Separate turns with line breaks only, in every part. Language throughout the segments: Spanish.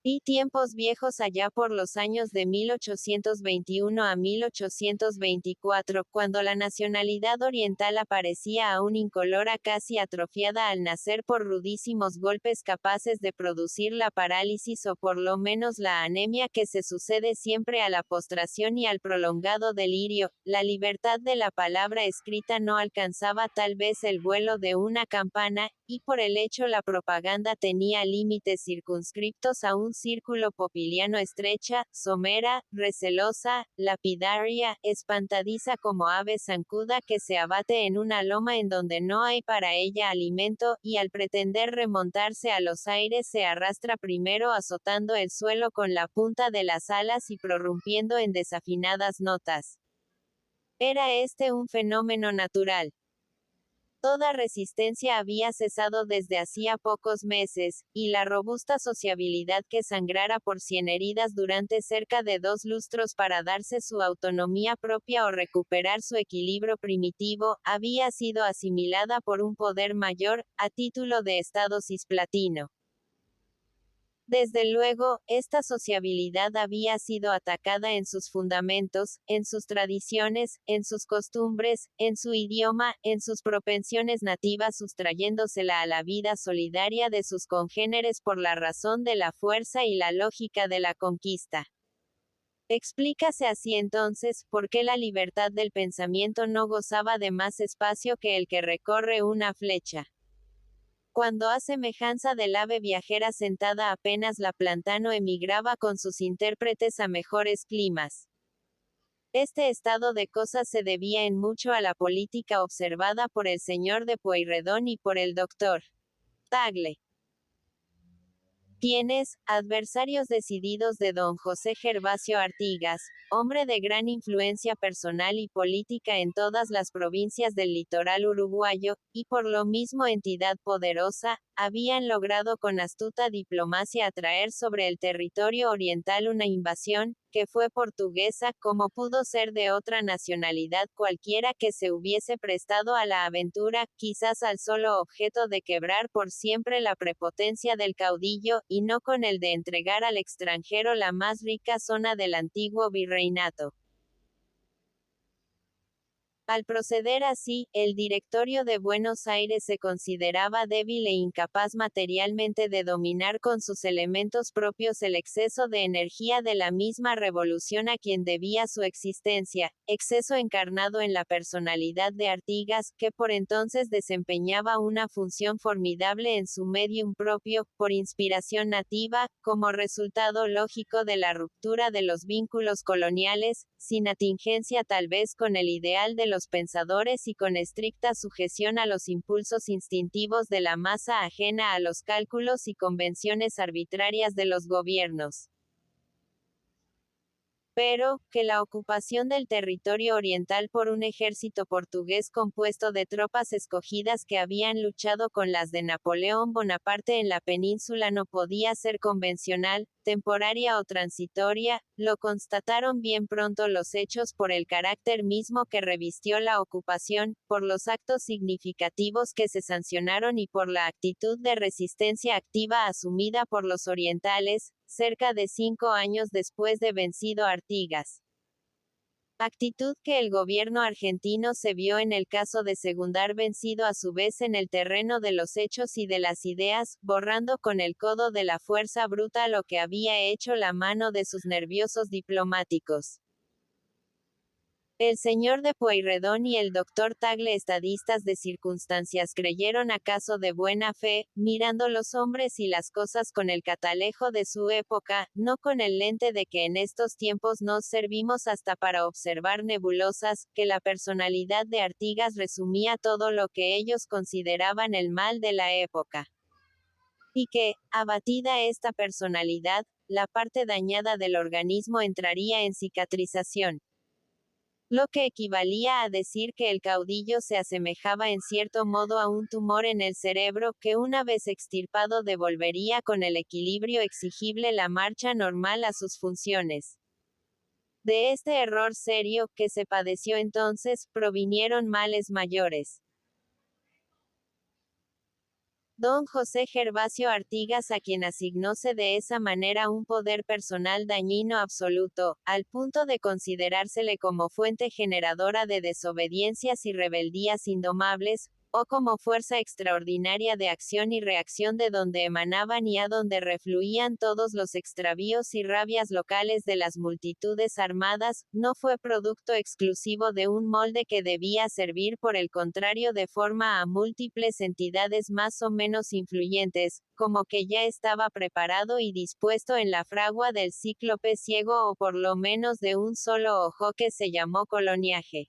Y tiempos viejos allá por los años de 1821 a 1824, cuando la nacionalidad oriental aparecía aún incolora, casi atrofiada al nacer por rudísimos golpes capaces de producir la parálisis o por lo menos la anemia que se sucede siempre a la postración y al prolongado delirio, la libertad de la palabra escrita no alcanzaba tal vez el vuelo de una campana, y por el hecho la propaganda tenía límites circunscriptos a un círculo popiliano estrecha, somera, recelosa, lapidaria, espantadiza como ave zancuda que se abate en una loma en donde no hay para ella alimento, y al pretender remontarse a los aires se arrastra primero azotando el suelo con la punta de las alas y prorrumpiendo en desafinadas notas. Era este un fenómeno natural. Toda resistencia había cesado desde hacía pocos meses, y la robusta sociabilidad que sangrara por 100 heridas durante cerca de 2 lustros para darse su autonomía propia o recuperar su equilibrio primitivo, había sido asimilada por un poder mayor, a título de Estado cisplatino. Desde luego, esta sociabilidad había sido atacada en sus fundamentos, en sus tradiciones, en sus costumbres, en su idioma, en sus propensiones nativas, sustrayéndosela a la vida solidaria de sus congéneres por la razón de la fuerza y la lógica de la conquista. Explícase así entonces, por qué la libertad del pensamiento no gozaba de más espacio que el que recorre una flecha. Cuando a semejanza del ave viajera sentada apenas la plantano emigraba con sus intérpretes a mejores climas. Este estado de cosas se debía en mucho a la política observada por el señor de Pueyrredón y por el doctor Tagle, quienes, adversarios decididos de don José Gervasio Artigas, hombre de gran influencia personal y política en todas las provincias del litoral uruguayo, y por lo mismo entidad poderosa, habían logrado con astuta diplomacia atraer sobre el territorio oriental una invasión, que fue portuguesa, como pudo ser de otra nacionalidad cualquiera que se hubiese prestado a la aventura, quizás al solo objeto de quebrar por siempre la prepotencia del caudillo, y no con el de entregar al extranjero la más rica zona del antiguo virreinato. Al proceder así, el Directorio de Buenos Aires se consideraba débil e incapaz materialmente de dominar con sus elementos propios el exceso de energía de la misma revolución a quien debía su existencia, exceso encarnado en la personalidad de Artigas, que por entonces desempeñaba una función formidable en su medium propio, por inspiración nativa, como resultado lógico de la ruptura de los vínculos coloniales, sin atingencia tal vez con el ideal de los pensadores y con estricta sujeción a los impulsos instintivos de la masa ajena a los cálculos y convenciones arbitrarias de los gobiernos. Pero, que la ocupación del territorio oriental por un ejército portugués compuesto de tropas escogidas que habían luchado con las de Napoleón Bonaparte en la península no podía ser convencional, temporaria o transitoria, lo constataron bien pronto los hechos por el carácter mismo que revistió la ocupación, por los actos significativos que se sancionaron y por la actitud de resistencia activa asumida por los orientales, cerca de 5 años después de vencido Artigas. Actitud que el gobierno argentino se vio en el caso de secundar vencido a su vez en el terreno de los hechos y de las ideas, borrando con el codo de la fuerza bruta lo que había hecho la mano de sus nerviosos diplomáticos. El señor de Pueyrredón y el doctor Tagle, estadistas de circunstancias, creyeron acaso de buena fe, mirando los hombres y las cosas con el catalejo de su época, no con el lente de que en estos tiempos nos servimos hasta para observar nebulosas, que la personalidad de Artigas resumía todo lo que ellos consideraban el mal de la época. Y que, abatida esta personalidad, la parte dañada del organismo entraría en cicatrización. Lo que equivalía a decir que el caudillo se asemejaba en cierto modo a un tumor en el cerebro que una vez extirpado devolvería con el equilibrio exigible la marcha normal a sus funciones. De este error serio, que se padeció entonces, provinieron males mayores. Don José Gervasio Artigas, a quien asignóse de esa manera un poder personal dañino absoluto, al punto de considerársele como fuente generadora de desobediencias y rebeldías indomables, o como fuerza extraordinaria de acción y reacción de donde emanaban y a donde refluían todos los extravíos y rabias locales de las multitudes armadas, no fue producto exclusivo de un molde que debía servir por el contrario de forma a múltiples entidades más o menos influyentes, como que ya estaba preparado y dispuesto en la fragua del cíclope ciego o por lo menos de un solo ojo que se llamó coloniaje.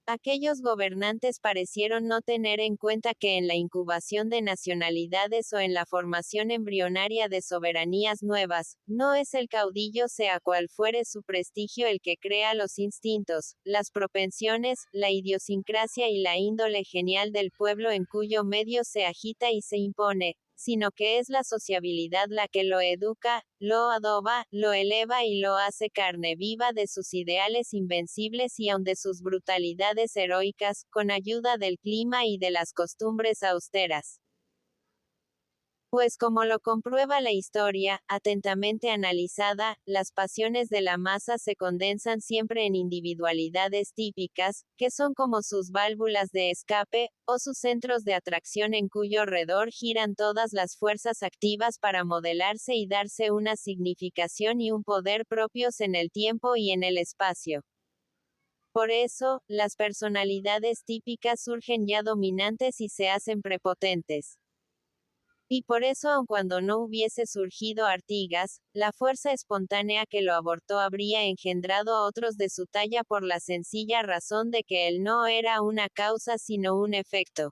Aquellos gobernantes parecieron no tener en cuenta que en la incubación de nacionalidades o en la formación embrionaria de soberanías nuevas, no es el caudillo sea cual fuere su prestigio el que crea los instintos, las propensiones, la idiosincrasia y la índole genial del pueblo en cuyo medio se agita y se impone, sino que es la sociabilidad la que lo educa, lo adoba, lo eleva y lo hace carne viva de sus ideales invencibles y aun de sus brutalidades heroicas, con ayuda del clima y de las costumbres austeras. Pues como lo comprueba la historia, atentamente analizada, las pasiones de la masa se condensan siempre en individualidades típicas, que son como sus válvulas de escape, o sus centros de atracción en cuyo redor giran todas las fuerzas activas para modelarse y darse una significación y un poder propios en el tiempo y en el espacio. Por eso, las personalidades típicas surgen ya dominantes y se hacen prepotentes. Y por eso aun cuando no hubiese surgido Artigas, la fuerza espontánea que lo abortó habría engendrado a otros de su talla por la sencilla razón de que él no era una causa sino un efecto.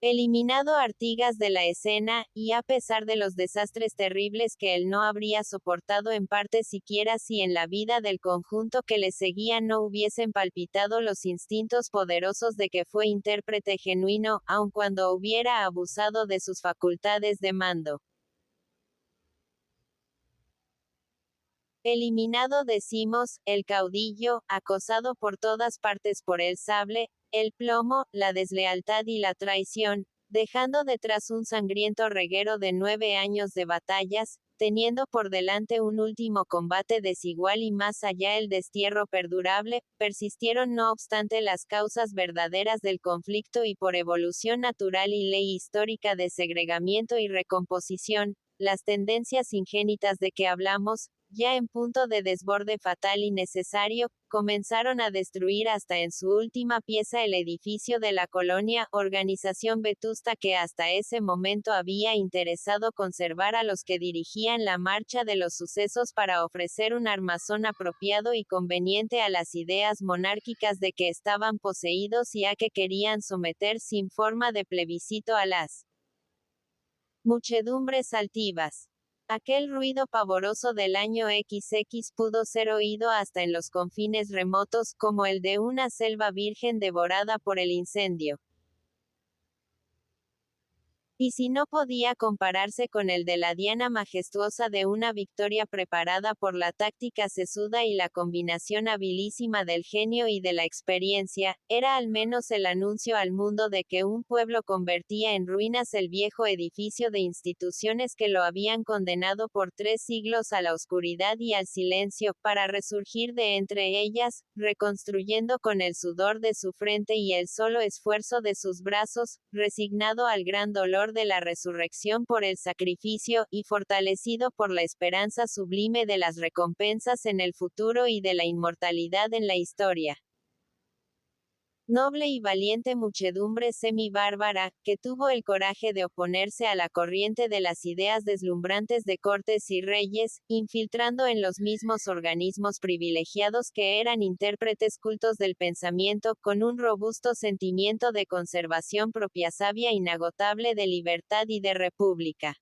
Eliminado Artigas de la escena, y a pesar de los desastres terribles que él no habría soportado en parte siquiera si en la vida del conjunto que le seguía no hubiesen palpitado los instintos poderosos de que fue intérprete genuino, aun cuando hubiera abusado de sus facultades de mando. Eliminado decimos, el caudillo, acosado por todas partes por el sable, el plomo, la deslealtad y la traición, dejando detrás un sangriento reguero de 9 años de batallas, teniendo por delante un último combate desigual y más allá el destierro perdurable, persistieron no obstante las causas verdaderas del conflicto y por evolución natural y ley histórica de segregamiento y recomposición, las tendencias ingénitas de que hablamos, ya en punto de desborde fatal y necesario, comenzaron a destruir hasta en su última pieza el edificio de la colonia, organización vetusta que hasta ese momento había interesado conservar a los que dirigían la marcha de los sucesos para ofrecer un armazón apropiado y conveniente a las ideas monárquicas de que estaban poseídos y a que querían someter sin forma de plebiscito a las muchedumbres altivas. Aquel ruido pavoroso del año XX pudo ser oído hasta en los confines remotos, como el de una selva virgen devorada por el incendio. Y si no podía compararse con el de la diana majestuosa de una victoria preparada por la táctica sesuda y la combinación habilísima del genio y de la experiencia, era al menos el anuncio al mundo de que un pueblo convertía en ruinas el viejo edificio de instituciones que lo habían condenado por 3 siglos a la oscuridad y al silencio, para resurgir de entre ellas, reconstruyendo con el sudor de su frente y el solo esfuerzo de sus brazos, resignado al gran dolor de la resurrección por el sacrificio, y fortalecido por la esperanza sublime de las recompensas en el futuro y de la inmortalidad en la historia. Noble y valiente muchedumbre semi-bárbara, que tuvo el coraje de oponerse a la corriente de las ideas deslumbrantes de cortes y reyes, infiltrando en los mismos organismos privilegiados que eran intérpretes cultos del pensamiento, con un robusto sentimiento de conservación propia sabia inagotable de libertad y de república.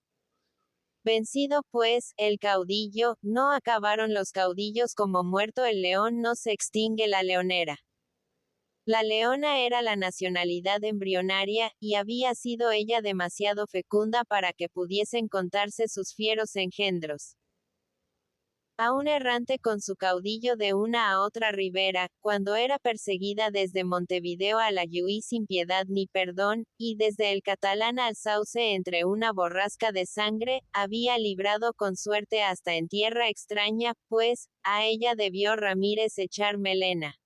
Vencido pues, el caudillo, no acabaron los caudillos como muerto el león no se extingue la leonera. La leona era la nacionalidad embrionaria, y había sido ella demasiado fecunda para que pudiesen contarse sus fieros engendros. aún errante con su caudillo de una a otra ribera, cuando era perseguida desde Montevideo a la Lluís sin piedad ni perdón, y desde el Catalán al Sauce entre una borrasca de sangre, había librado con suerte hasta en tierra extraña, pues, a ella debió Ramírez echar melena.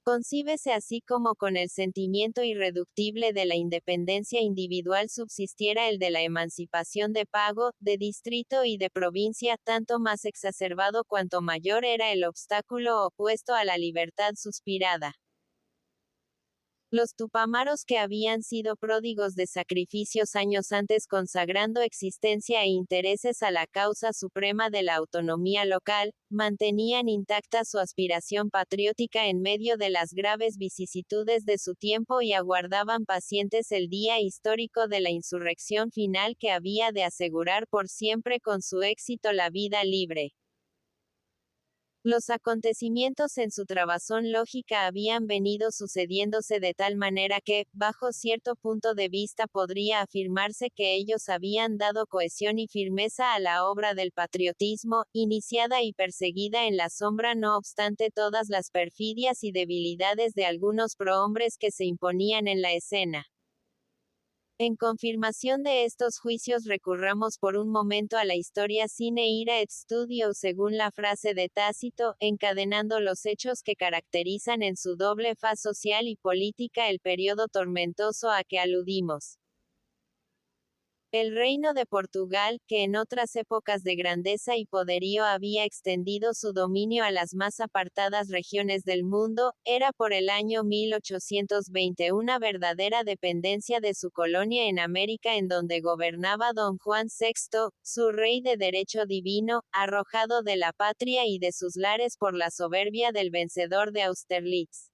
Concíbese así como con el sentimiento irreductible de la independencia individual subsistiera el de la emancipación de pago, de distrito y de provincia, tanto más exacerbado cuanto mayor era el obstáculo opuesto a la libertad suspirada. Los tupamaros que habían sido pródigos de sacrificios años antes consagrando existencia e intereses a la causa suprema de la autonomía local, mantenían intacta su aspiración patriótica en medio de las graves vicisitudes de su tiempo y aguardaban pacientes el día histórico de la insurrección final que había de asegurar por siempre con su éxito la vida libre. Los acontecimientos en su trabazón lógica habían venido sucediéndose de tal manera que, bajo cierto punto de vista podría afirmarse que ellos habían dado cohesión y firmeza a la obra del patriotismo, iniciada y perseguida en la sombra no obstante todas las perfidias y debilidades de algunos prohombres que se imponían en la escena. En confirmación de estos juicios recurramos por un momento a la historia sine ira et studio según la frase de Tácito, encadenando los hechos que caracterizan en su doble faz social y política el periodo tormentoso a que aludimos. El reino de Portugal, que en otras épocas de grandeza y poderío había extendido su dominio a las más apartadas regiones del mundo, era por el año 1820 una verdadera dependencia de su colonia en América en donde gobernaba don Juan VI, su rey de derecho divino, arrojado de la patria y de sus lares por la soberbia del vencedor de Austerlitz.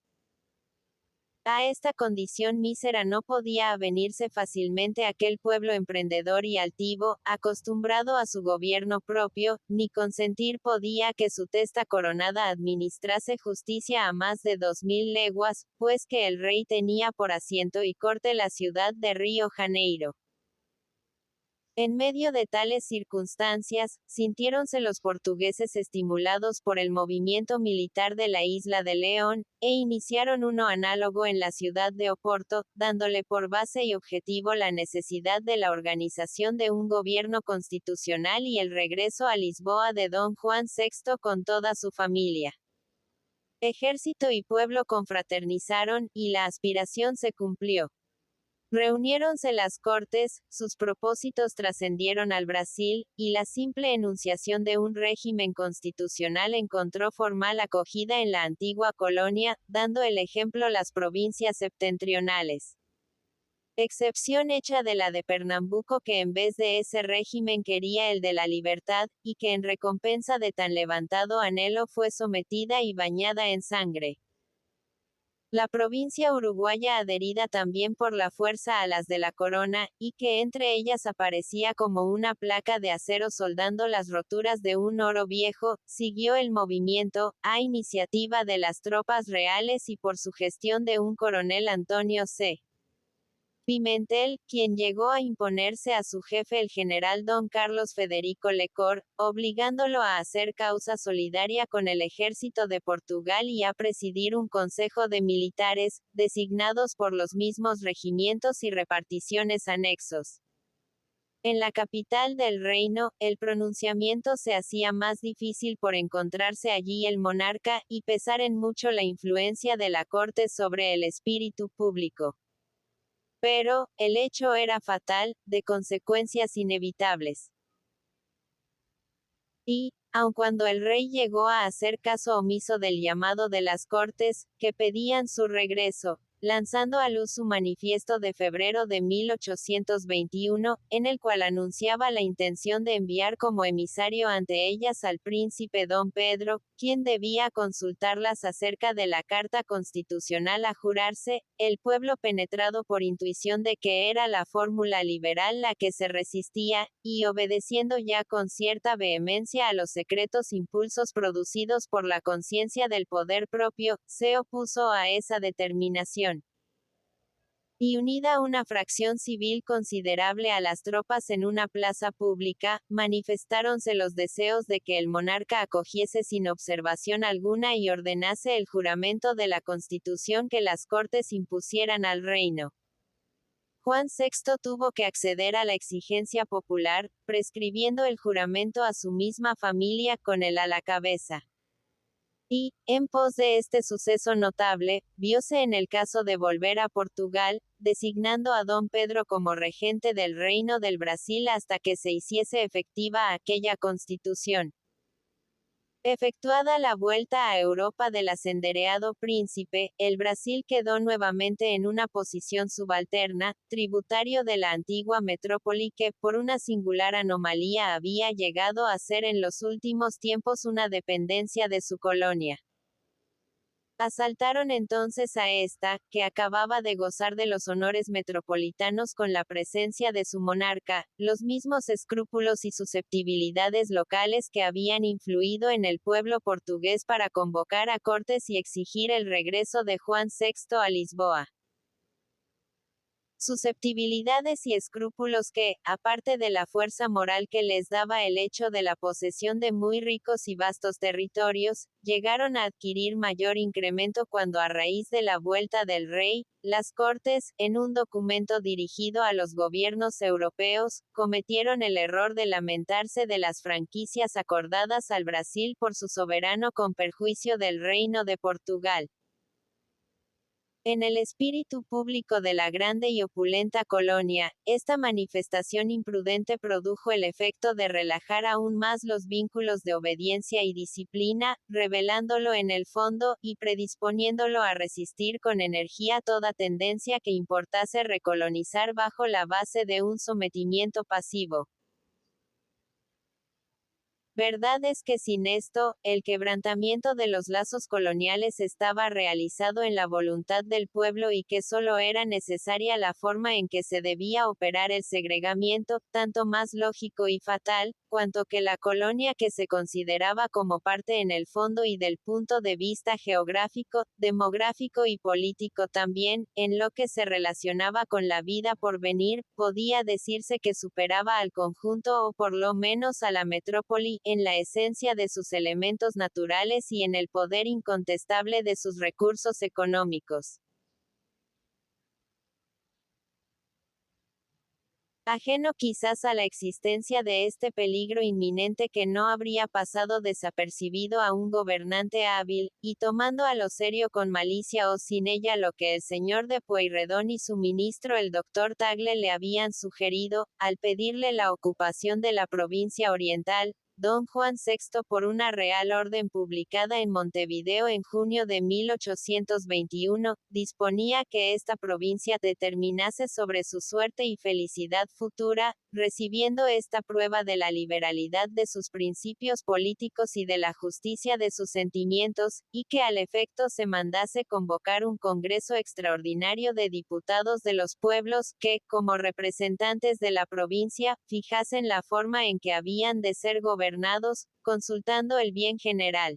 A esta condición mísera no podía avenirse fácilmente aquel pueblo emprendedor y altivo, acostumbrado a su gobierno propio, ni consentir podía que su testa coronada administrase justicia a más de 2000 leguas, pues que el rey tenía por asiento y corte la ciudad de Río Janeiro. En medio de tales circunstancias, sintiéronse los portugueses estimulados por el movimiento militar de la isla de León, e iniciaron uno análogo en la ciudad de Oporto, dándole por base y objetivo la necesidad de la organización de un gobierno constitucional y el regreso a Lisboa de don Juan VI con toda su familia. Ejército y pueblo confraternizaron, y la aspiración se cumplió. Reuniéronse las Cortes, sus propósitos trascendieron al Brasil, y la simple enunciación de un régimen constitucional encontró formal acogida en la antigua colonia, dando el ejemplo las provincias septentrionales. Excepción hecha de la de Pernambuco que en vez de ese régimen quería el de la libertad, y que en recompensa de tan levantado anhelo fue sometida y bañada en sangre. La provincia uruguaya adherida también por la fuerza a las de la corona, y que entre ellas aparecía como una placa de acero soldando las roturas de un oro viejo, siguió el movimiento, a iniciativa de las tropas reales y por sugestión de un coronel Antonio C. Pimentel, quien llegó a imponerse a su jefe el general don Carlos Federico Lecor, obligándolo a hacer causa solidaria con el ejército de Portugal y a presidir un consejo de militares, designados por los mismos regimientos y reparticiones anexos. En la capital del reino, el pronunciamiento se hacía más difícil por encontrarse allí el monarca, y pesar en mucho la influencia de la corte sobre el espíritu público. Pero, el hecho era fatal, de consecuencias inevitables. Y, aun cuando el rey llegó a hacer caso omiso del llamado de las Cortes, que pedían su regreso, lanzando a luz su manifiesto de febrero de 1821, en el cual anunciaba la intención de enviar como emisario ante ellas al príncipe don Pedro, quien debía consultarlas acerca de la Carta Constitucional a jurarse, el pueblo penetrado por intuición de que era la fórmula liberal la que se resistía, y obedeciendo ya con cierta vehemencia a los secretos impulsos producidos por la conciencia del poder propio, se opuso a esa determinación. y unida una fracción civil considerable a las tropas en una plaza pública, manifestáronse los deseos de que el monarca acogiese sin observación alguna y ordenase el juramento de la Constitución que las Cortes impusieran al reino. Juan VI tuvo que acceder a la exigencia popular, prescribiendo el juramento a su misma familia con él a la cabeza. Y, en pos de este suceso notable, vióse en el caso de volver a Portugal, designando a don Pedro como regente del Reino del Brasil hasta que se hiciese efectiva aquella constitución. Efectuada la vuelta a Europa del asendereado príncipe, el Brasil quedó nuevamente en una posición subalterna, tributario de la antigua metrópoli que, por una singular anomalía había llegado a ser en los últimos tiempos una dependencia de su colonia. Asaltaron entonces a esta, que acababa de gozar de los honores metropolitanos con la presencia de su monarca, los mismos escrúpulos y susceptibilidades locales que habían influido en el pueblo portugués para convocar a Cortes y exigir el regreso de Juan VI a Lisboa. Susceptibilidades y escrúpulos que, aparte de la fuerza moral que les daba el hecho de la posesión de muy ricos y vastos territorios, llegaron a adquirir mayor incremento cuando a raíz de la vuelta del rey, las Cortes, en un documento dirigido a los gobiernos europeos, cometieron el error de lamentarse de las franquicias acordadas al Brasil por su soberano con perjuicio del Reino de Portugal. En el espíritu público de la grande y opulenta colonia, esta manifestación imprudente produjo el efecto de relajar aún más los vínculos de obediencia y disciplina, revelándolo en el fondo, y predisponiéndolo a resistir con energía toda tendencia que importase recolonizar bajo la base de un sometimiento pasivo. Verdad es que sin esto, el quebrantamiento de los lazos coloniales estaba realizado en la voluntad del pueblo y que solo era necesaria la forma en que se debía operar el segregamiento, tanto más lógico y fatal, cuanto que la colonia que se consideraba como parte en el fondo y del punto de vista geográfico, demográfico y político también, en lo que se relacionaba con la vida por venir, podía decirse que superaba al conjunto o por lo menos a la metrópoli, en la esencia de sus elementos naturales y en el poder incontestable de sus recursos económicos. Ajeno quizás a la existencia de este peligro inminente que no habría pasado desapercibido a un gobernante hábil, y tomando a lo serio con malicia o sin ella lo que el señor de Pueyrredón y su ministro el doctor Tagle le habían sugerido, al pedirle la ocupación de la provincia oriental, don Juan VI por una real orden publicada en Montevideo en junio de 1821, disponía que esta provincia determinase sobre su suerte y felicidad futura, recibiendo esta prueba de la liberalidad de sus principios políticos y de la justicia de sus sentimientos, y que al efecto se mandase convocar un Congreso extraordinario de diputados de los pueblos, que, como representantes de la provincia, fijasen la forma en que habían de ser gobernados, consultando el bien general.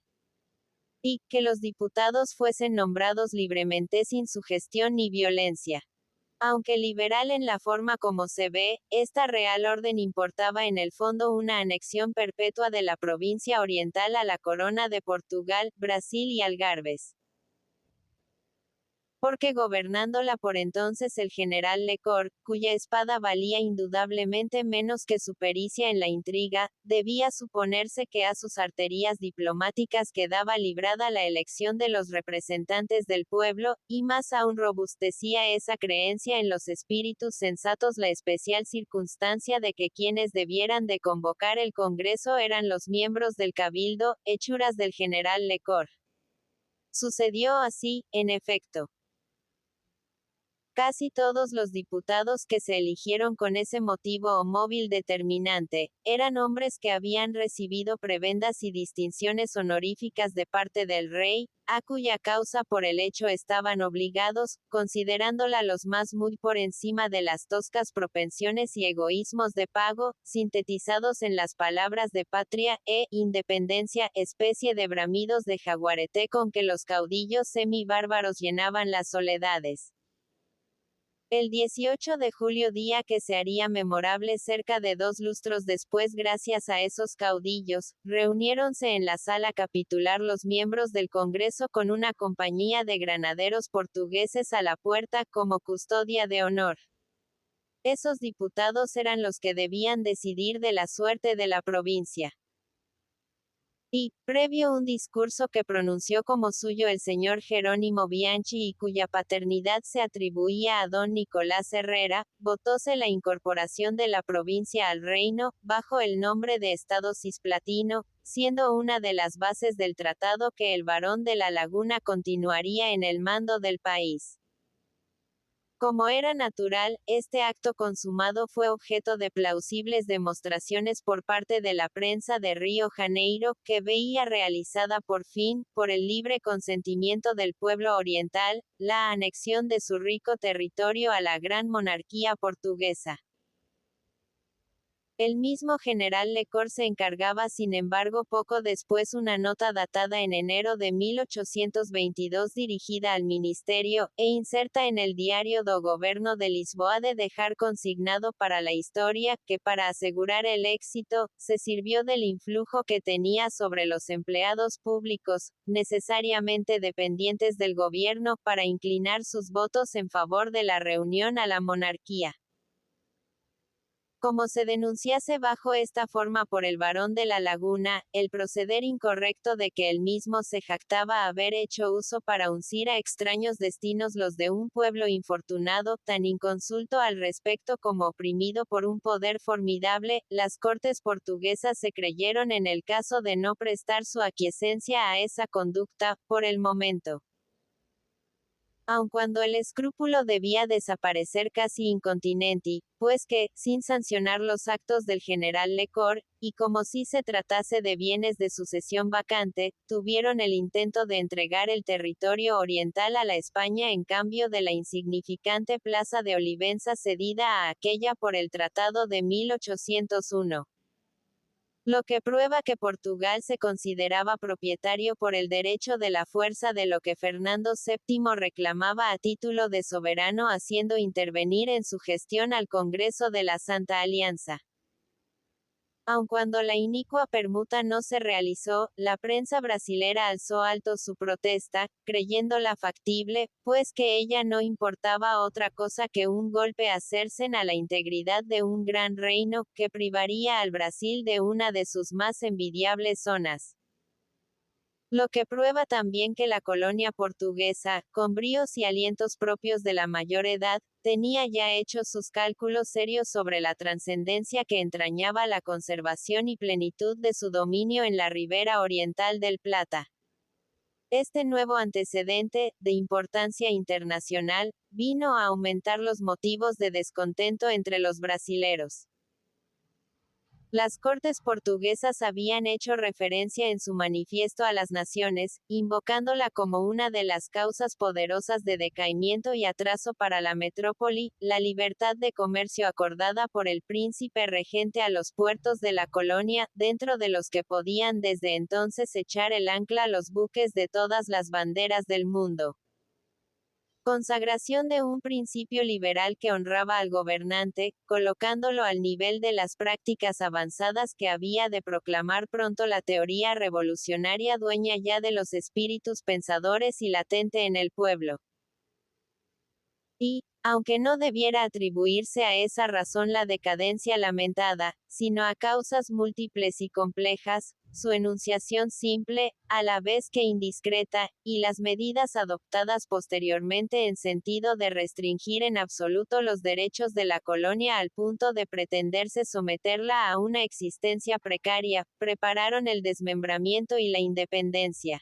Y, que los diputados fuesen nombrados libremente sin sugestión ni violencia. Aunque liberal en la forma como se ve, esta real orden importaba en el fondo una anexión perpetua de la provincia oriental a la corona de Portugal, Brasil y Algarbes. Porque gobernándola por entonces el general Lecor, cuya espada valía indudablemente menos que su pericia en la intriga, debía suponerse que a sus arterías diplomáticas quedaba librada la elección de los representantes del pueblo, y más aún robustecía esa creencia en los espíritus sensatos la especial circunstancia de que quienes debieran de convocar el Congreso eran los miembros del Cabildo, hechuras del general Lecor. Sucedió así, en efecto. Casi todos los diputados que se eligieron con ese motivo o móvil determinante, eran hombres que habían recibido prebendas y distinciones honoríficas de parte del rey, a cuya causa por el hecho estaban obligados, considerándola los más muy por encima de las toscas propensiones y egoísmos de pago, sintetizados en las palabras de patria e independencia, especie de bramidos de jaguarete con que los caudillos semi-bárbaros llenaban las soledades. El 18 de julio, día que se haría memorable cerca de 2 lustros después gracias a esos caudillos, reuniéronse en la sala capitular los miembros del Congreso con una compañía de granaderos portugueses a la puerta como custodia de honor. Esos diputados eran los que debían decidir de la suerte de la provincia. Y, previo un discurso que pronunció como suyo el señor Jerónimo Bianchi y cuya paternidad se atribuía a don Nicolás Herrera, votóse la incorporación de la provincia al reino, bajo el nombre de Estado Cisplatino, siendo una de las bases del tratado que el barón de la Laguna continuaría en el mando del país. Como era natural, este acto consumado fue objeto de plausibles demostraciones por parte de la prensa de Río Janeiro, que veía realizada por fin, por el libre consentimiento del pueblo oriental, la anexión de su rico territorio a la gran monarquía portuguesa. El mismo general Lecor se encargaba sin embargo poco después una nota datada en enero de 1822 dirigida al ministerio, e inserta en el diario do Governo de Lisboa de dejar consignado para la historia, que para asegurar el éxito, se sirvió del influjo que tenía sobre los empleados públicos, necesariamente dependientes del gobierno, para inclinar sus votos en favor de la reunión a la monarquía. Como se denunciase bajo esta forma por el barón de la Laguna, el proceder incorrecto de que él mismo se jactaba haber hecho uso para uncir a extraños destinos los de un pueblo infortunado, tan inconsulto al respecto como oprimido por un poder formidable, las cortes portuguesas se creyeron en el caso de no prestar su aquiescencia a esa conducta, por el momento. Aun cuando el escrúpulo debía desaparecer casi incontinenti, pues que, sin sancionar los actos del general Lecor, y como si se tratase de bienes de sucesión vacante, tuvieron el intento de entregar el territorio oriental a la España en cambio de la insignificante plaza de Olivenza cedida a aquella por el Tratado de 1801. Lo que prueba que Portugal se consideraba propietario por el derecho de la fuerza de lo que Fernando VII reclamaba a título de soberano, haciendo intervenir en su gestión al Congreso de la Santa Alianza. Aun cuando la inicua permuta no se realizó, la prensa brasilera alzó alto su protesta, creyéndola factible, pues que ella no importaba otra cosa que un golpe a cercen a la integridad de un gran reino, que privaría al Brasil de una de sus más envidiables zonas. Lo que prueba también que la colonia portuguesa, con bríos y alientos propios de la mayor edad, tenía ya hechos sus cálculos serios sobre la trascendencia que entrañaba la conservación y plenitud de su dominio en la ribera oriental del Plata. Este nuevo antecedente, de importancia internacional, vino a aumentar los motivos de descontento entre los brasileros. Las Cortes portuguesas habían hecho referencia en su manifiesto a las naciones, invocándola como una de las causas poderosas de decaimiento y atraso para la metrópoli, la libertad de comercio acordada por el príncipe regente a los puertos de la colonia, dentro de los que podían desde entonces echar el ancla los buques de todas las banderas del mundo. Consagración de un principio liberal que honraba al gobernante, colocándolo al nivel de las prácticas avanzadas que había de proclamar pronto la teoría revolucionaria dueña ya de los espíritus pensadores y latente en el pueblo. Y, aunque no debiera atribuirse a esa razón la decadencia lamentada, sino a causas múltiples y complejas, su enunciación simple, a la vez que indiscreta, y las medidas adoptadas posteriormente en sentido de restringir en absoluto los derechos de la colonia al punto de pretenderse someterla a una existencia precaria, prepararon el desmembramiento y la independencia.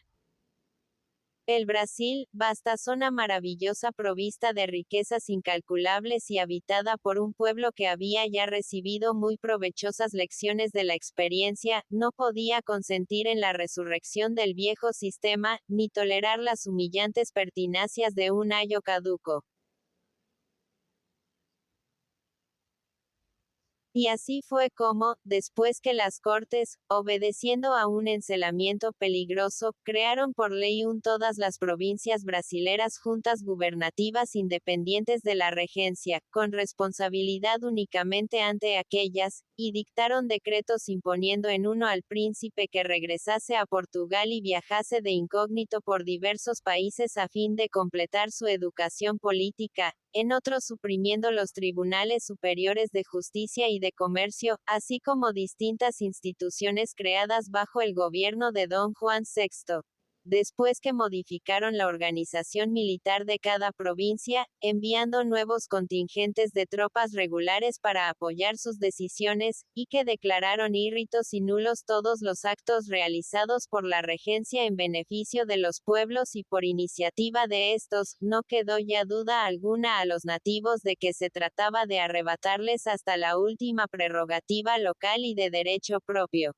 El Brasil, vasta zona maravillosa provista de riquezas incalculables y habitada por un pueblo que había ya recibido muy provechosas lecciones de la experiencia, no podía consentir en la resurrección del viejo sistema, ni tolerar las humillantes pertinacias de un ayo caduco. Y así fue como, después que las Cortes, obedeciendo a un encelamiento peligroso, crearon por ley todas las provincias brasileras juntas gubernativas independientes de la regencia, con responsabilidad únicamente ante aquellas, y dictaron decretos imponiendo en uno al príncipe que regresase a Portugal y viajase de incógnito por diversos países a fin de completar su educación política, en otros suprimiendo los tribunales superiores de justicia y de comercio, así como distintas instituciones creadas bajo el gobierno de Don Juan VI. Después que modificaron la organización militar de cada provincia, enviando nuevos contingentes de tropas regulares para apoyar sus decisiones, y que declararon irritos y nulos todos los actos realizados por la regencia en beneficio de los pueblos y por iniciativa de estos, no quedó ya duda alguna a los nativos de que se trataba de arrebatarles hasta la última prerrogativa local y de derecho propio.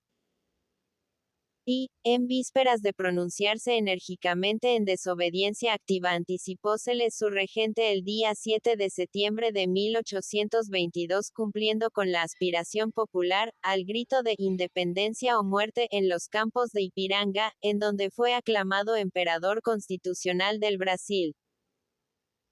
Y, en vísperas de pronunciarse enérgicamente en desobediencia activa, anticipósele su regente el día 7 de septiembre de 1822, cumpliendo con la aspiración popular, al grito de «independencia o muerte» en los campos de Ipiranga, en donde fue aclamado emperador constitucional del Brasil.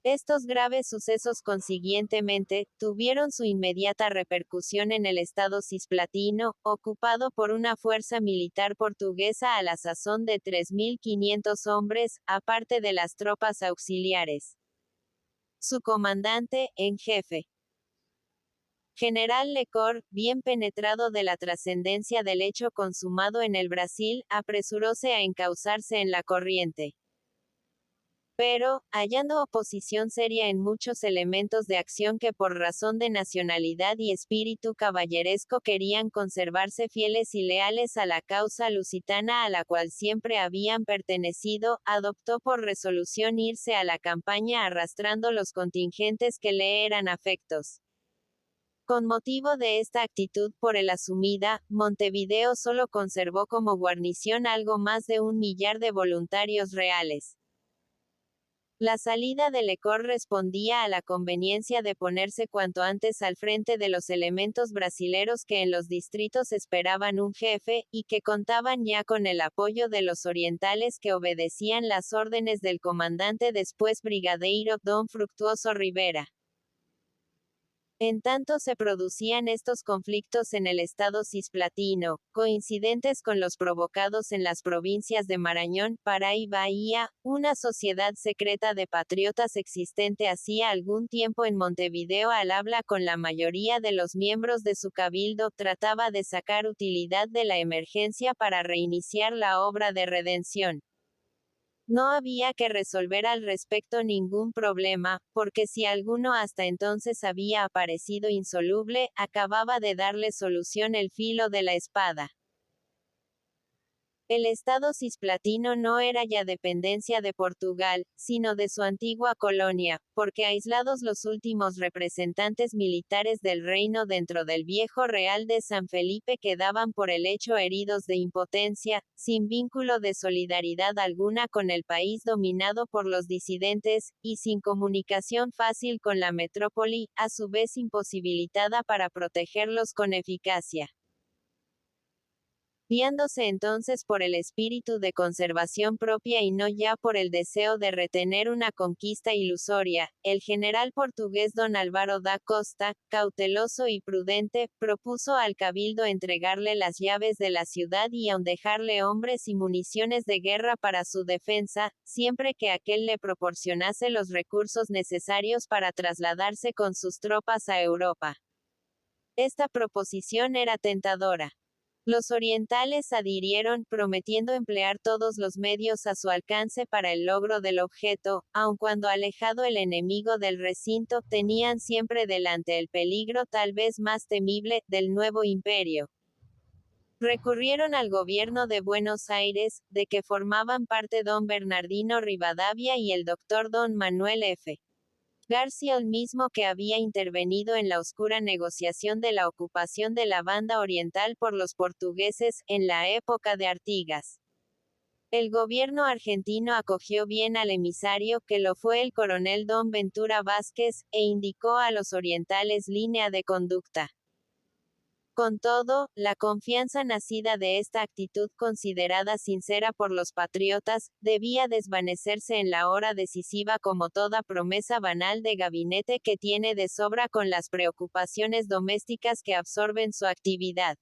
Estos graves sucesos consiguientemente, tuvieron su inmediata repercusión en el estado cisplatino, ocupado por una fuerza militar portuguesa a la sazón de 3.500 hombres, aparte de las tropas auxiliares. Su comandante, en jefe, General Lecor, bien penetrado de la trascendencia del hecho consumado en el Brasil, apresuróse a encauzarse en la corriente. Pero, hallando oposición seria en muchos elementos de acción que por razón de nacionalidad y espíritu caballeresco querían conservarse fieles y leales a la causa lusitana a la cual siempre habían pertenecido, adoptó por resolución irse a la campaña arrastrando los contingentes que le eran afectos. Con motivo de esta actitud por él asumida, Montevideo solo conservó como guarnición algo más de 1.000.000 de voluntarios reales. La salida de Lecor respondía a la conveniencia de ponerse cuanto antes al frente de los elementos brasileros que en los distritos esperaban un jefe, y que contaban ya con el apoyo de los orientales que obedecían las órdenes del comandante después brigadeiro Don Fructuoso Rivera. En tanto se producían estos conflictos en el estado cisplatino, coincidentes con los provocados en las provincias de Marañón, Pará y Bahía, una sociedad secreta de patriotas existente hacía algún tiempo en Montevideo al habla con la mayoría de los miembros de su cabildo, trataba de sacar utilidad de la emergencia para reiniciar la obra de redención. No había que resolver al respecto ningún problema, porque si alguno hasta entonces había aparecido insoluble, acababa de darle solución el filo de la espada. El estado cisplatino no era ya dependencia de Portugal, sino de su antigua colonia, porque aislados los últimos representantes militares del reino dentro del viejo Real de San Felipe quedaban por el hecho heridos de impotencia, sin vínculo de solidaridad alguna con el país dominado por los disidentes, y sin comunicación fácil con la metrópoli, a su vez imposibilitada para protegerlos con eficacia. Guiándose entonces por el espíritu de conservación propia y no ya por el deseo de retener una conquista ilusoria, el general portugués don Álvaro da Costa, cauteloso y prudente, propuso al cabildo entregarle las llaves de la ciudad y aun dejarle hombres y municiones de guerra para su defensa, siempre que aquél le proporcionase los recursos necesarios para trasladarse con sus tropas a Europa. Esta proposición era tentadora. Los orientales adhirieron, prometiendo emplear todos los medios a su alcance para el logro del objeto, aun cuando alejado el enemigo del recinto, tenían siempre delante el peligro tal vez más temible, del nuevo imperio. Recurrieron al gobierno de Buenos Aires, de que formaban parte don Bernardino Rivadavia y el doctor don Manuel F. García, el mismo que había intervenido en la oscura negociación de la ocupación de la banda oriental por los portugueses, en la época de Artigas. El gobierno argentino acogió bien al emisario, que lo fue el coronel don Ventura Vázquez, e indicó a los orientales línea de conducta. Con todo, la confianza nacida de esta actitud considerada sincera por los patriotas, debía desvanecerse en la hora decisiva como toda promesa banal de gabinete que tiene de sobra con las preocupaciones domésticas que absorben su actividad.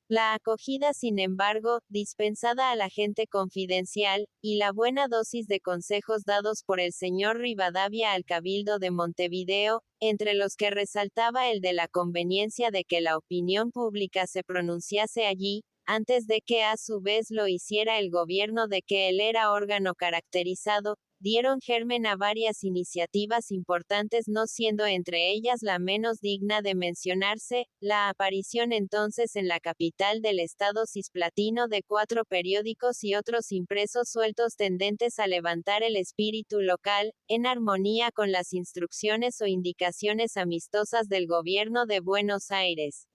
La acogida, sin embargo, dispensada a la gente confidencial, y la buena dosis de consejos dados por el señor Rivadavia al Cabildo de Montevideo, entre los que resaltaba el de la conveniencia de que la opinión pública se pronunciase allí, antes de que a su vez lo hiciera el gobierno de que él era órgano caracterizado, dieron germen a varias iniciativas importantes, no siendo entre ellas la menos digna de mencionarse, la aparición entonces en la capital del estado cisplatino de 4 periódicos y otros impresos sueltos tendentes a levantar el espíritu local, en armonía con las instrucciones o indicaciones amistosas del gobierno de Buenos Aires.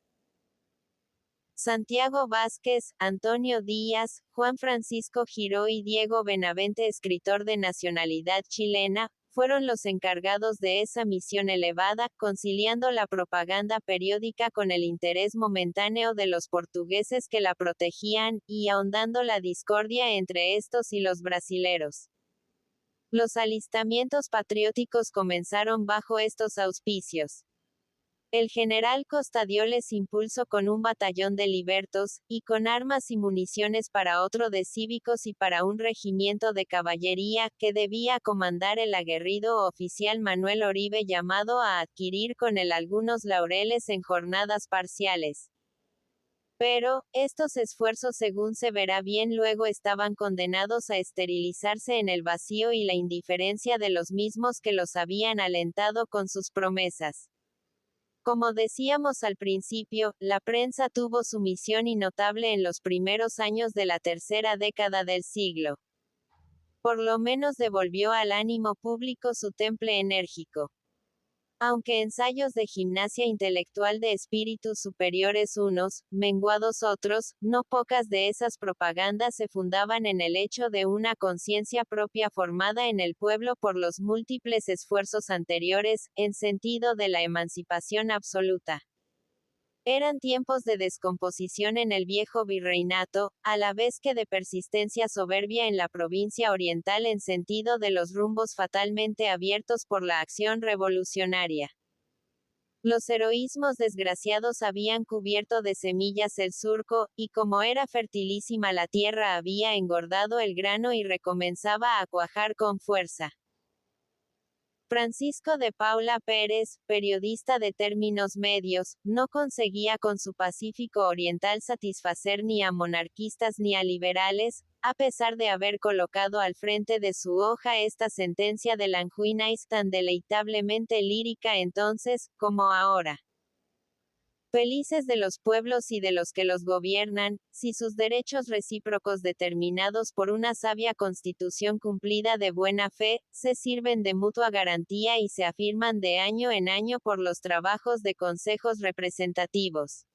Santiago Vázquez, Antonio Díaz, Juan Francisco Giró y Diego Benavente, escritor de nacionalidad chilena, fueron los encargados de esa misión elevada, conciliando la propaganda periódica con el interés momentáneo de los portugueses que la protegían, y ahondando la discordia entre estos y los brasileros. Los alistamientos patrióticos comenzaron bajo estos auspicios. El general Costa dioles impulso con un batallón de libertos, y con armas y municiones para otro de cívicos y para un regimiento de caballería, que debía comandar el aguerrido oficial Manuel Oribe, llamado a adquirir con él algunos laureles en jornadas parciales. Pero, estos esfuerzos, según se verá bien luego, estaban condenados a esterilizarse en el vacío y la indiferencia de los mismos que los habían alentado con sus promesas. Como decíamos al principio, la prensa tuvo su misión y notable en los primeros años de la tercera década del siglo. Por lo menos devolvió al ánimo público su temple enérgico. Aunque ensayos de gimnasia intelectual de espíritus superiores unos, menguados otros, no pocas de esas propagandas se fundaban en el hecho de una conciencia propia formada en el pueblo por los múltiples esfuerzos anteriores, en sentido de la emancipación absoluta. Eran tiempos de descomposición en el viejo virreinato, a la vez que de persistencia soberbia en la provincia oriental en sentido de los rumbos fatalmente abiertos por la acción revolucionaria. Los heroísmos desgraciados habían cubierto de semillas el surco, y como era fertilísima la tierra había engordado el grano y recomenzaba a cuajar con fuerza. Francisco de Paula Pérez, periodista de términos medios, no conseguía con su Pacífico Oriental satisfacer ni a monarquistas ni a liberales, a pesar de haber colocado al frente de su hoja esta sentencia de Lanjuinais tan deleitablemente lírica entonces, como ahora. Felices de los pueblos y de los que los gobiernan, si sus derechos recíprocos determinados por una sabia constitución cumplida de buena fe, se sirven de mutua garantía y se afirman de año en año por los trabajos de consejos representativos.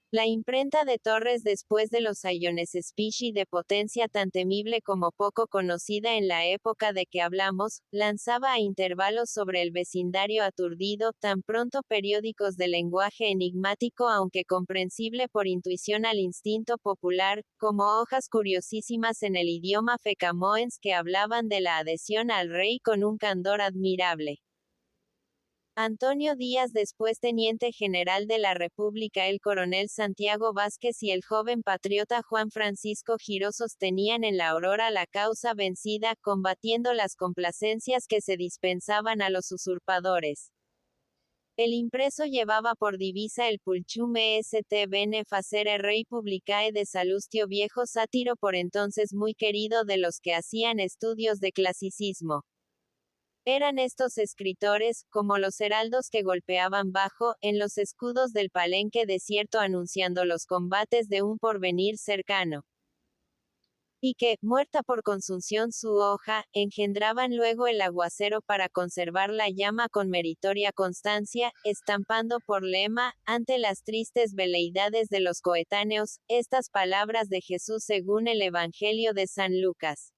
La imprenta de Torres, después de los Ayones Spichy, de potencia tan temible como poco conocida en la época de que hablamos, lanzaba a intervalos sobre el vecindario aturdido, tan pronto periódicos de lenguaje enigmático aunque comprensible por intuición al instinto popular, como hojas curiosísimas en el idioma fecamoens que hablaban de la adhesión al rey con un candor admirable. Antonio Díaz, después teniente general de la República, el coronel Santiago Vázquez y el joven patriota Juan Francisco Giró sostenían en la Aurora la causa vencida, combatiendo las complacencias que se dispensaban a los usurpadores. El impreso llevaba por divisa el Pulchum est bene facere rei publicae de Salustio, viejo sátiro por entonces muy querido de los que hacían estudios de clasicismo. Eran estos escritores, como los heraldos que golpeaban bajo, en los escudos del palenque desierto anunciando los combates de un porvenir cercano. Y que, muerta por consunción su hoja, engendraban luego el aguacero para conservar la llama con meritoria constancia, estampando por lema, ante las tristes veleidades de los coetáneos, estas palabras de Jesús según el Evangelio de San Lucas.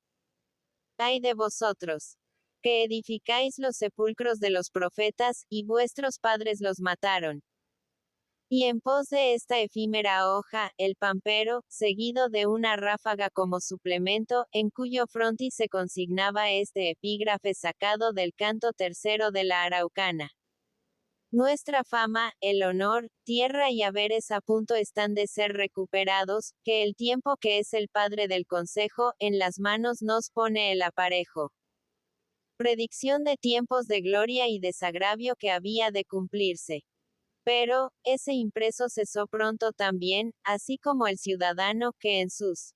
¡Ay de vosotros! que edificáis los sepulcros de los profetas, y vuestros padres los mataron. Y en pos de esta efímera hoja, el pampero, seguido de una ráfaga como suplemento, en cuyo frontis se consignaba este epígrafe sacado del canto tercero de la Araucana. Nuestra fama, el honor, tierra y haberes a punto están de ser recuperados, que el tiempo que es el padre del consejo, en las manos nos pone el aparejo. Predicción de tiempos de gloria y desagravio que había de cumplirse. Pero, ese impreso cesó pronto también, así como el ciudadano que en sus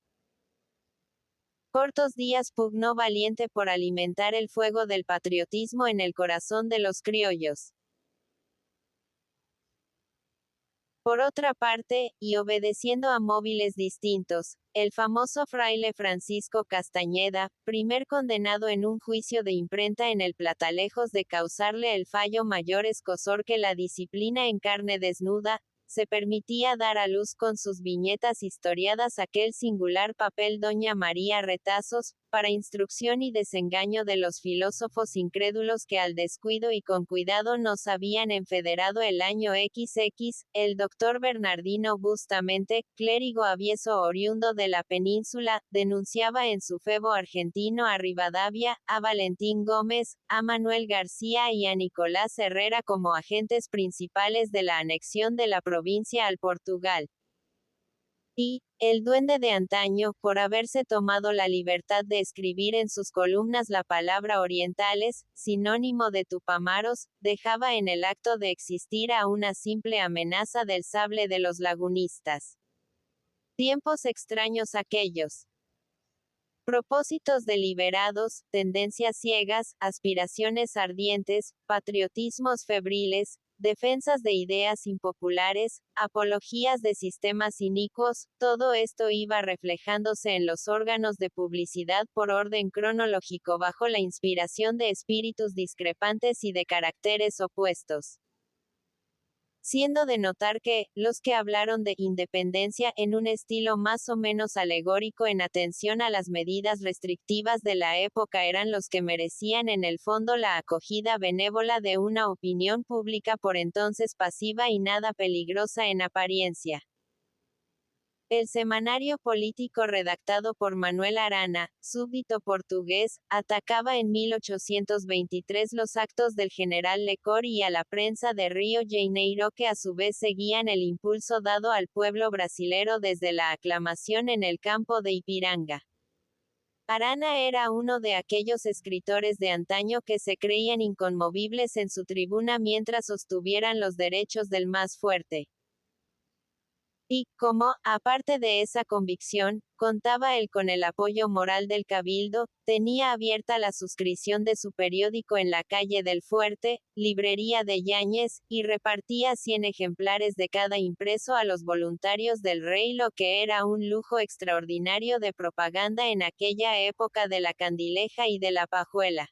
cortos días pugnó valiente por alimentar el fuego del patriotismo en el corazón de los criollos. Por otra parte, y obedeciendo a móviles distintos, el famoso fraile Francisco Castañeda, primer condenado en un juicio de imprenta en el Platalejos de causarle el fallo mayor escozor que la disciplina en carne desnuda, se permitía dar a luz con sus viñetas historiadas aquel singular papel Doña María Retazos, para instrucción y desengaño de los filósofos incrédulos que al descuido y con cuidado nos habían enfederado el año XX, el doctor Bernardino Bustamante, clérigo avieso oriundo de la península, denunciaba en su febo argentino a Rivadavia, a Valentín Gómez, a Manuel García y a Nicolás Herrera como agentes principales de la anexión de la provincia al Portugal. Y, el duende de antaño, por haberse tomado la libertad de escribir en sus columnas la palabra orientales, sinónimo de tupamaros, dejaba en el acto de existir a una simple amenaza del sable de los lagunistas. Tiempos extraños aquellos. Propósitos deliberados, tendencias ciegas, aspiraciones ardientes, patriotismos febriles, defensas de ideas impopulares, apologías de sistemas inicuos, todo esto iba reflejándose en los órganos de publicidad por orden cronológico bajo la inspiración de espíritus discrepantes y de caracteres opuestos. Siendo de notar que, los que hablaron de independencia en un estilo más o menos alegórico en atención a las medidas restrictivas de la época eran los que merecían en el fondo la acogida benévola de una opinión pública por entonces pasiva y nada peligrosa en apariencia. El semanario político redactado por Manuel Arana, súbdito portugués, atacaba en 1823 los actos del general Lecor y a la prensa de Río Janeiro que a su vez seguían el impulso dado al pueblo brasilero desde la aclamación en el campo de Ipiranga. Arana era uno de aquellos escritores de antaño que se creían inconmovibles en su tribuna mientras sostuvieran los derechos del más fuerte. Y, como, aparte de esa convicción, contaba él con el apoyo moral del Cabildo, tenía abierta la suscripción de su periódico en la calle del Fuerte, librería de Yáñez, y repartía 100 ejemplares de cada impreso a los voluntarios del rey, lo que era un lujo extraordinario de propaganda en aquella época de la candileja y de la pajuela.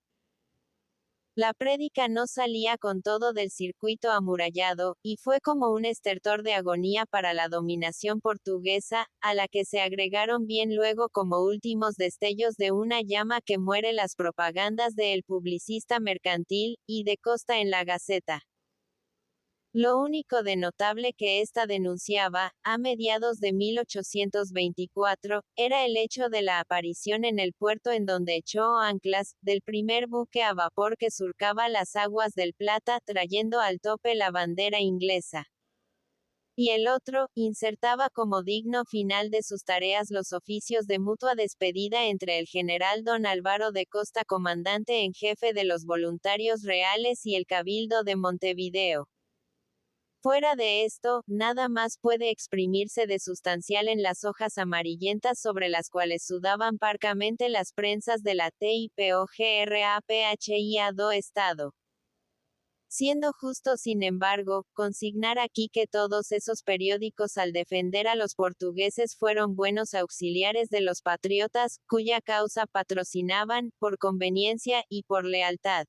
La prédica no salía con todo del circuito amurallado, y fue como un estertor de agonía para la dominación portuguesa, a la que se agregaron bien luego como últimos destellos de una llama que muere las propagandas de El Publicista Mercantil, y de Costa en la Gaceta. Lo único de notable que ésta denunciaba, a mediados de 1824, era el hecho de la aparición en el puerto en donde echó anclas, del primer buque a vapor que surcaba las aguas del Plata, trayendo al tope la bandera inglesa. Y el otro, insertaba como digno final de sus tareas los oficios de mutua despedida entre el general don Álvaro de Costa, comandante en jefe de los voluntarios reales, y el Cabildo de Montevideo. Fuera de esto, nada más puede exprimirse de sustancial en las hojas amarillentas sobre las cuales sudaban parcamente las prensas de la TIPOGRAPHIA do Estado. Siendo justo, sin embargo, consignar aquí que todos esos periódicos al defender a los portugueses fueron buenos auxiliares de los patriotas, cuya causa patrocinaban, por conveniencia, y por lealtad.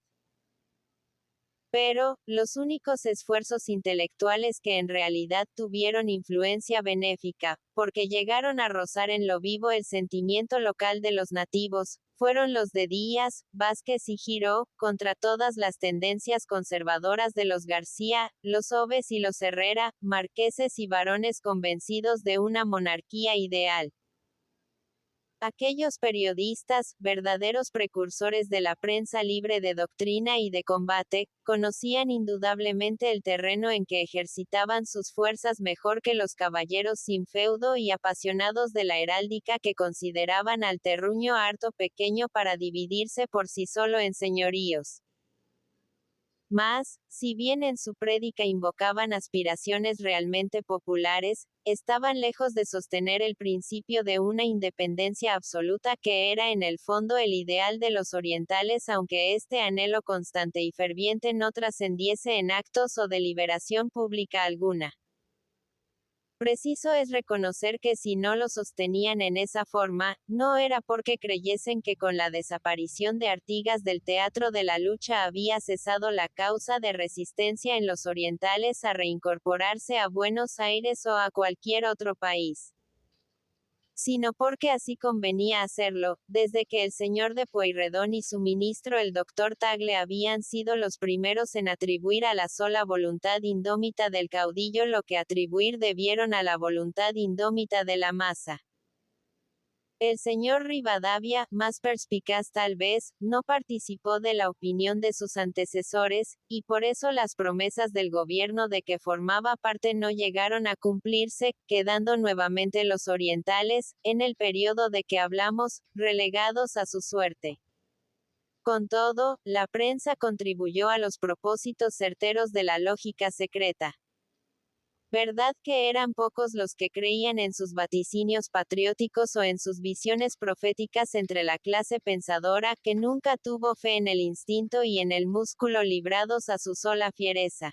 Pero, los únicos esfuerzos intelectuales que en realidad tuvieron influencia benéfica, porque llegaron a rozar en lo vivo el sentimiento local de los nativos, fueron los de Díaz, Vázquez y Giró, contra todas las tendencias conservadoras de los García, los Oves y los Herrera, marqueses y varones convencidos de una monarquía ideal. Aquellos periodistas, verdaderos precursores de la prensa libre de doctrina y de combate, conocían indudablemente el terreno en que ejercitaban sus fuerzas mejor que los caballeros sin feudo y apasionados de la heráldica que consideraban al terruño harto pequeño para dividirse por sí solo en señoríos. Mas, si bien en su prédica invocaban aspiraciones realmente populares, estaban lejos de sostener el principio de una independencia absoluta que era en el fondo el ideal de los orientales, aunque este anhelo constante y ferviente no trascendiese en actos o deliberación pública alguna. Preciso es reconocer que si no lo sostenían en esa forma, no era porque creyesen que con la desaparición de Artigas del teatro de la lucha había cesado la causa de resistencia en los orientales a reincorporarse a Buenos Aires o a cualquier otro país, sino porque así convenía hacerlo, desde que el señor de Pueyrredón y su ministro el doctor Tagle habían sido los primeros en atribuir a la sola voluntad indómita del caudillo lo que atribuir debieron a la voluntad indómita de la masa. El señor Rivadavia, más perspicaz tal vez, no participó de la opinión de sus antecesores, y por eso las promesas del gobierno de que formaba parte no llegaron a cumplirse, quedando nuevamente los orientales, en el periodo de que hablamos, relegados a su suerte. Con todo, la prensa contribuyó a los propósitos certeros de la lógica secreta. ¿Verdad que eran pocos los que creían en sus vaticinios patrióticos o en sus visiones proféticas entre la clase pensadora, que nunca tuvo fe en el instinto y en el músculo librados a su sola fiereza?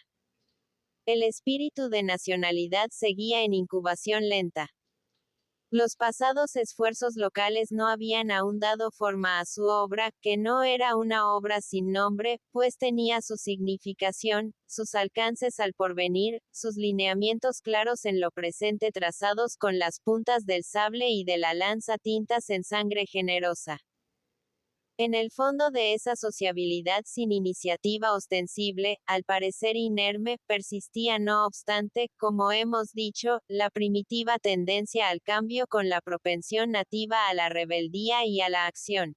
El espíritu de nacionalidad seguía en incubación lenta. Los pasados esfuerzos locales no habían aún dado forma a su obra, que no era una obra sin nombre, pues tenía su significación, sus alcances al porvenir, sus lineamientos claros en lo presente trazados con las puntas del sable y de la lanza tintas en sangre generosa. En el fondo de esa sociabilidad sin iniciativa ostensible, al parecer inerme, persistía no obstante, como hemos dicho, la primitiva tendencia al cambio con la propensión nativa a la rebeldía y a la acción.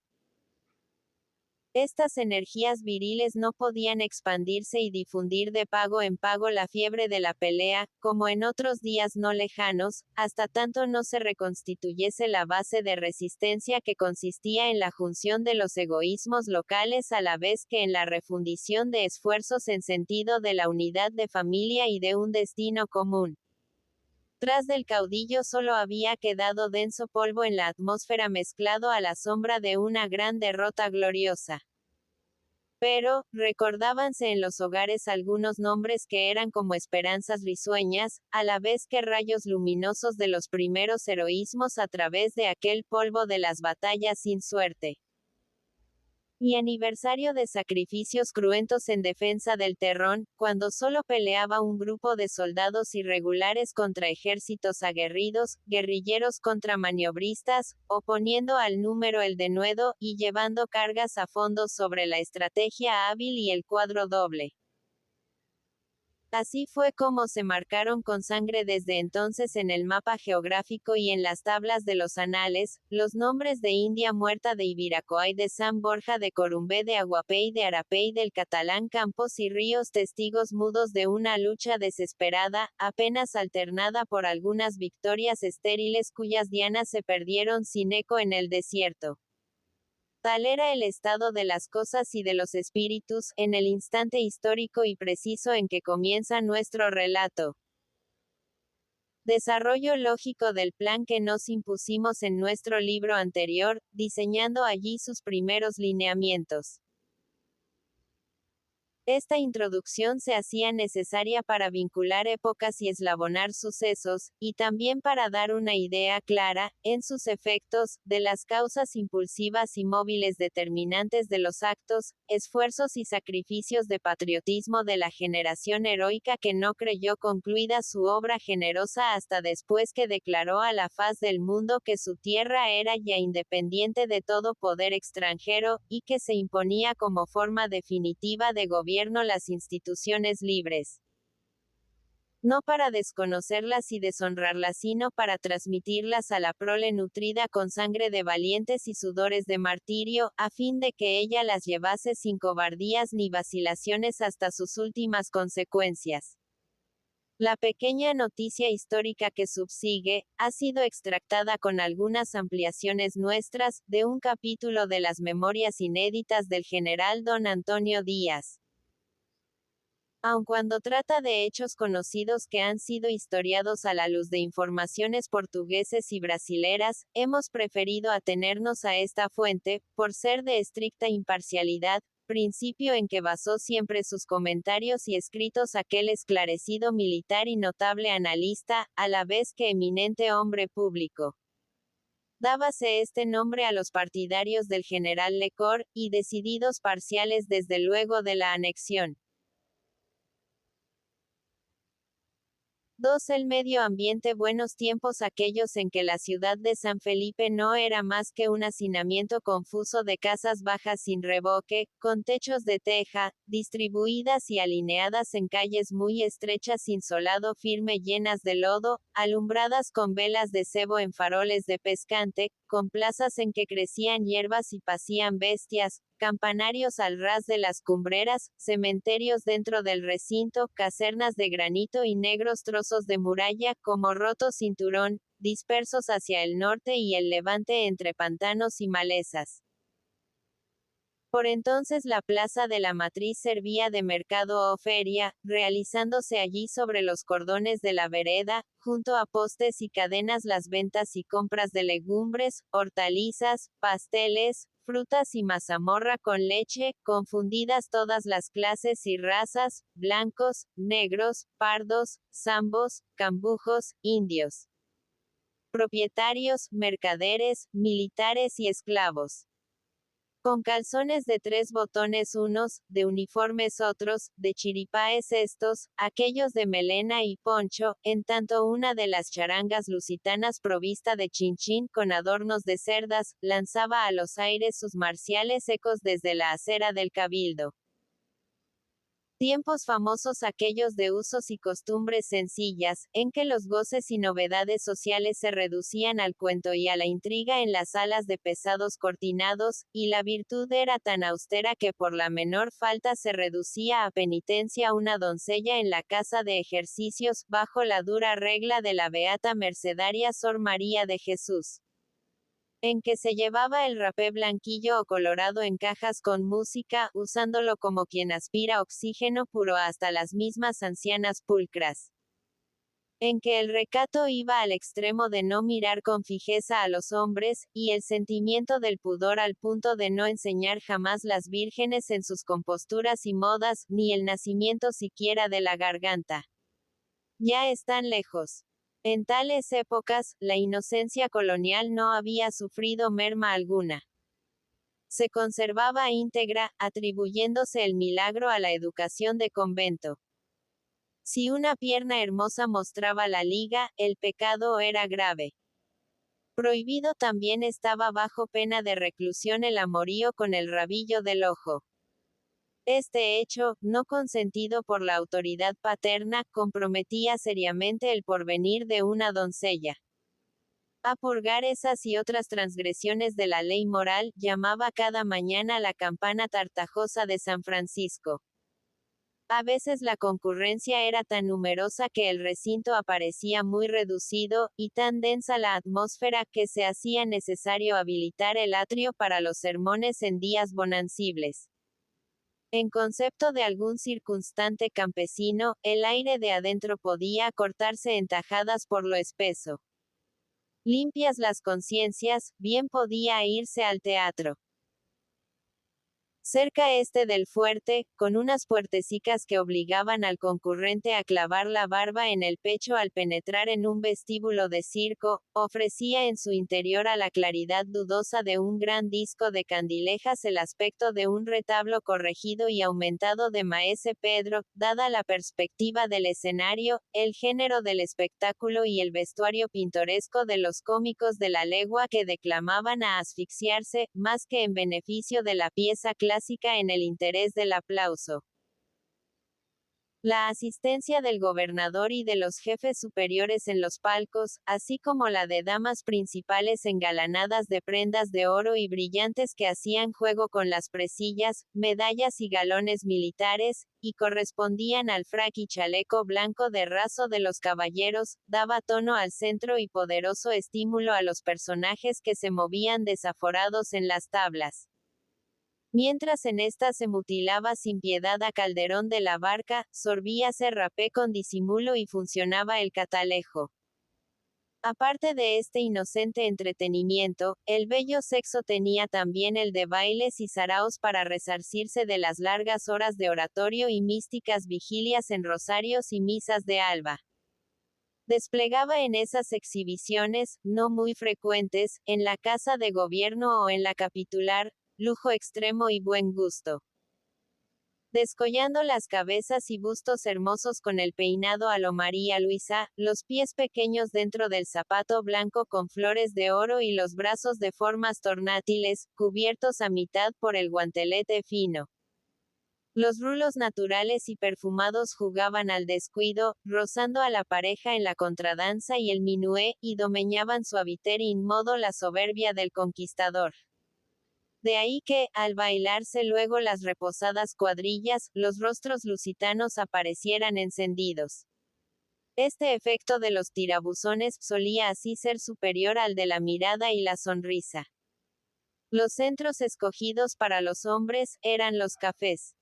Estas energías viriles no podían expandirse y difundir de pago en pago la fiebre de la pelea, como en otros días no lejanos, hasta tanto no se reconstituyese la base de resistencia que consistía en la junción de los egoísmos locales a la vez que en la refundición de esfuerzos en sentido de la unidad de familia y de un destino común. Tras del caudillo solo había quedado denso polvo en la atmósfera mezclado a la sombra de una gran derrota gloriosa. Pero, recordábanse en los hogares algunos nombres que eran como esperanzas risueñas, a la vez que rayos luminosos de los primeros heroísmos a través de aquel polvo de las batallas sin suerte. Y aniversario de sacrificios cruentos en defensa del Terrón, cuando solo peleaba un grupo de soldados irregulares contra ejércitos aguerridos, guerrilleros contra maniobristas, oponiendo al número el denuedo, y llevando cargas a fondo sobre la estrategia hábil y el cuadro doble. Así fue como se marcaron con sangre desde entonces en el mapa geográfico y en las tablas de los anales, los nombres de India Muerta, de Ibiracoay, de San Borja, de Corumbé, de Aguapey, de Arapey, del Catalán, Campos y Ríos, testigos mudos de una lucha desesperada, apenas alternada por algunas victorias estériles cuyas dianas se perdieron sin eco en el desierto. Tal era el estado de las cosas y de los espíritus, en el instante histórico y preciso en que comienza nuestro relato. Desarrollo lógico del plan que nos impusimos en nuestro libro anterior, diseñando allí sus primeros lineamientos. Esta introducción se hacía necesaria para vincular épocas y eslabonar sucesos, y también para dar una idea clara, en sus efectos, de las causas impulsivas y móviles determinantes de los actos, esfuerzos y sacrificios de patriotismo de la generación heroica que no creyó concluida su obra generosa hasta después que declaró a la faz del mundo que su tierra era ya independiente de todo poder extranjero, y que se imponía como forma definitiva de gobierno las instituciones libres. No para desconocerlas y deshonrarlas, sino para transmitirlas a la prole nutrida con sangre de valientes y sudores de martirio, a fin de que ella las llevase sin cobardías ni vacilaciones hasta sus últimas consecuencias. La pequeña noticia histórica que subsigue, ha sido extractada con algunas ampliaciones nuestras, de un capítulo de las Memorias inéditas del general don Antonio Díaz. Aun cuando trata de hechos conocidos que han sido historiados a la luz de informaciones portugueses y brasileras, hemos preferido atenernos a esta fuente, por ser de estricta imparcialidad, principio en que basó siempre sus comentarios y escritos aquel esclarecido militar y notable analista, a la vez que eminente hombre público. Dábase este nombre a los partidarios del general Lecor, y decididos parciales desde luego de la anexión. 2. El medio ambiente. Buenos tiempos aquellos en que la ciudad de San Felipe no era más que un hacinamiento confuso de casas bajas sin revoque, con techos de teja, distribuidas y alineadas en calles muy estrechas sin solado firme llenas de lodo, alumbradas con velas de cebo en faroles de pescante, con plazas en que crecían hierbas y pacían bestias, campanarios al ras de las cumbreras, cementerios dentro del recinto, casernas de granito y negros trozos de muralla, como roto cinturón, dispersos hacia el norte y el levante entre pantanos y malezas. Por entonces la plaza de la Matriz servía de mercado o feria, realizándose allí sobre los cordones de la vereda, junto a postes y cadenas las ventas y compras de legumbres, hortalizas, pasteles, frutas y mazamorra con leche, confundidas todas las clases y razas, blancos, negros, pardos, zambos, cambujos, indios, propietarios, mercaderes, militares y esclavos. Con calzones de 3 botones unos, de uniformes otros, de chiripaes estos, aquellos de melena y poncho, en tanto una de las charangas lusitanas provista de chinchín con adornos de cerdas, lanzaba a los aires sus marciales ecos desde la acera del Cabildo. Tiempos famosos aquellos de usos y costumbres sencillas, en que los goces y novedades sociales se reducían al cuento y a la intriga en las salas de pesados cortinados, y la virtud era tan austera que por la menor falta se reducía a penitencia una doncella en la casa de ejercicios, bajo la dura regla de la beata mercedaria Sor María de Jesús, en que se llevaba el rapé blanquillo o colorado en cajas con música, usándolo como quien aspira oxígeno puro hasta las mismas ancianas pulcras. En que el recato iba al extremo de no mirar con fijeza a los hombres, y el sentimiento del pudor al punto de no enseñar jamás las vírgenes en sus composturas y modas, ni el nacimiento siquiera de la garganta. Ya están lejos. En tales épocas, la inocencia colonial no había sufrido merma alguna. Se conservaba íntegra, atribuyéndose el milagro a la educación de convento. Si una pierna hermosa mostraba la liga, el pecado era grave. Prohibido también estaba bajo pena de reclusión el amorío con el rabillo del ojo. Este hecho, no consentido por la autoridad paterna, comprometía seriamente el porvenir de una doncella. A purgar esas y otras transgresiones de la ley moral, llamaba cada mañana la campana tartajosa de San Francisco. A veces la concurrencia era tan numerosa que el recinto aparecía muy reducido, y tan densa la atmósfera que se hacía necesario habilitar el atrio para los sermones en días bonancibles. En concepto de algún circunstante campesino, el aire de adentro podía cortarse en tajadas por lo espeso. Limpias las conciencias, bien podía irse al teatro. Cerca del fuerte, con unas puertecicas que obligaban al concurrente a clavar la barba en el pecho al penetrar en un vestíbulo de circo, ofrecía en su interior a la claridad dudosa de un gran disco de candilejas el aspecto de un retablo corregido y aumentado de maese Pedro, dada la perspectiva del escenario, el género del espectáculo y el vestuario pintoresco de los cómicos de la legua que declamaban a asfixiarse, más que en beneficio de la pieza clásica en el interés del aplauso. La asistencia del gobernador y de los jefes superiores en los palcos, así como la de damas principales engalanadas de prendas de oro y brillantes que hacían juego con las presillas, medallas y galones militares, y correspondían al frac y chaleco blanco de raso de los caballeros, daba tono al centro y poderoso estímulo a los personajes que se movían desaforados en las tablas. Mientras en esta se mutilaba sin piedad a Calderón de la Barca, sorbíase rapé con disimulo y funcionaba el catalejo. Aparte de este inocente entretenimiento, el bello sexo tenía también el de bailes y saraos para resarcirse de las largas horas de oratorio y místicas vigilias en rosarios y misas de alba. Desplegaba en esas exhibiciones, no muy frecuentes, en la casa de gobierno o en la capitular, lujo extremo y buen gusto. Descollando las cabezas y bustos hermosos con el peinado a lo María Luisa, los pies pequeños dentro del zapato blanco con flores de oro y los brazos de formas tornátiles, cubiertos a mitad por el guantelete fino. Los rulos naturales y perfumados jugaban al descuido, rozando a la pareja en la contradanza y el minué, y domeñaban suaviter in modo la soberbia del conquistador. De ahí que, al bailarse luego las reposadas cuadrillas, los rostros lusitanos aparecieran encendidos. Este efecto de los tirabuzones solía así ser superior al de la mirada y la sonrisa. Los centros escogidos para los hombres eran los cafés.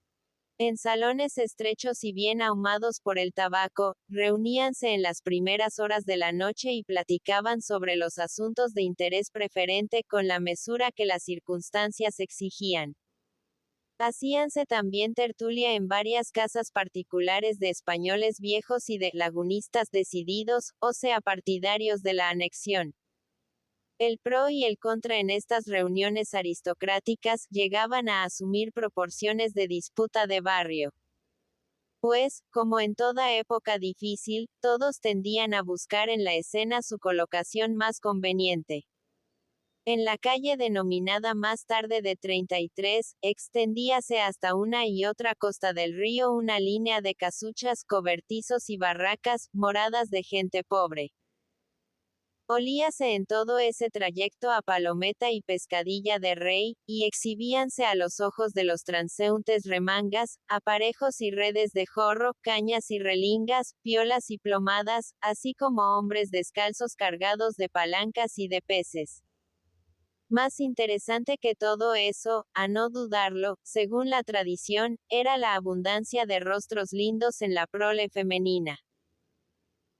En salones estrechos y bien ahumados por el tabaco, reuníanse en las primeras horas de la noche y platicaban sobre los asuntos de interés preferente con la mesura que las circunstancias exigían. Hacíanse también tertulia en varias casas particulares de españoles viejos y de lagunistas decididos, o sea partidarios de la anexión. El pro y el contra en estas reuniones aristocráticas llegaban a asumir proporciones de disputa de barrio. Pues, como en toda época difícil, todos tendían a buscar en la escena su colocación más conveniente. En la calle denominada más tarde de 33, extendíase hasta una y otra costa del río una línea de casuchas, cobertizos y barracas, moradas de gente pobre. Olíase en todo ese trayecto a palometa y pescadilla de rey, y exhibíanse a los ojos de los transeúntes remangas, aparejos y redes de jorro, cañas y relingas, piolas y plomadas, así como hombres descalzos cargados de palancas y de peces. Más interesante que todo eso, a no dudarlo, según la tradición, era la abundancia de rostros lindos en la prole femenina.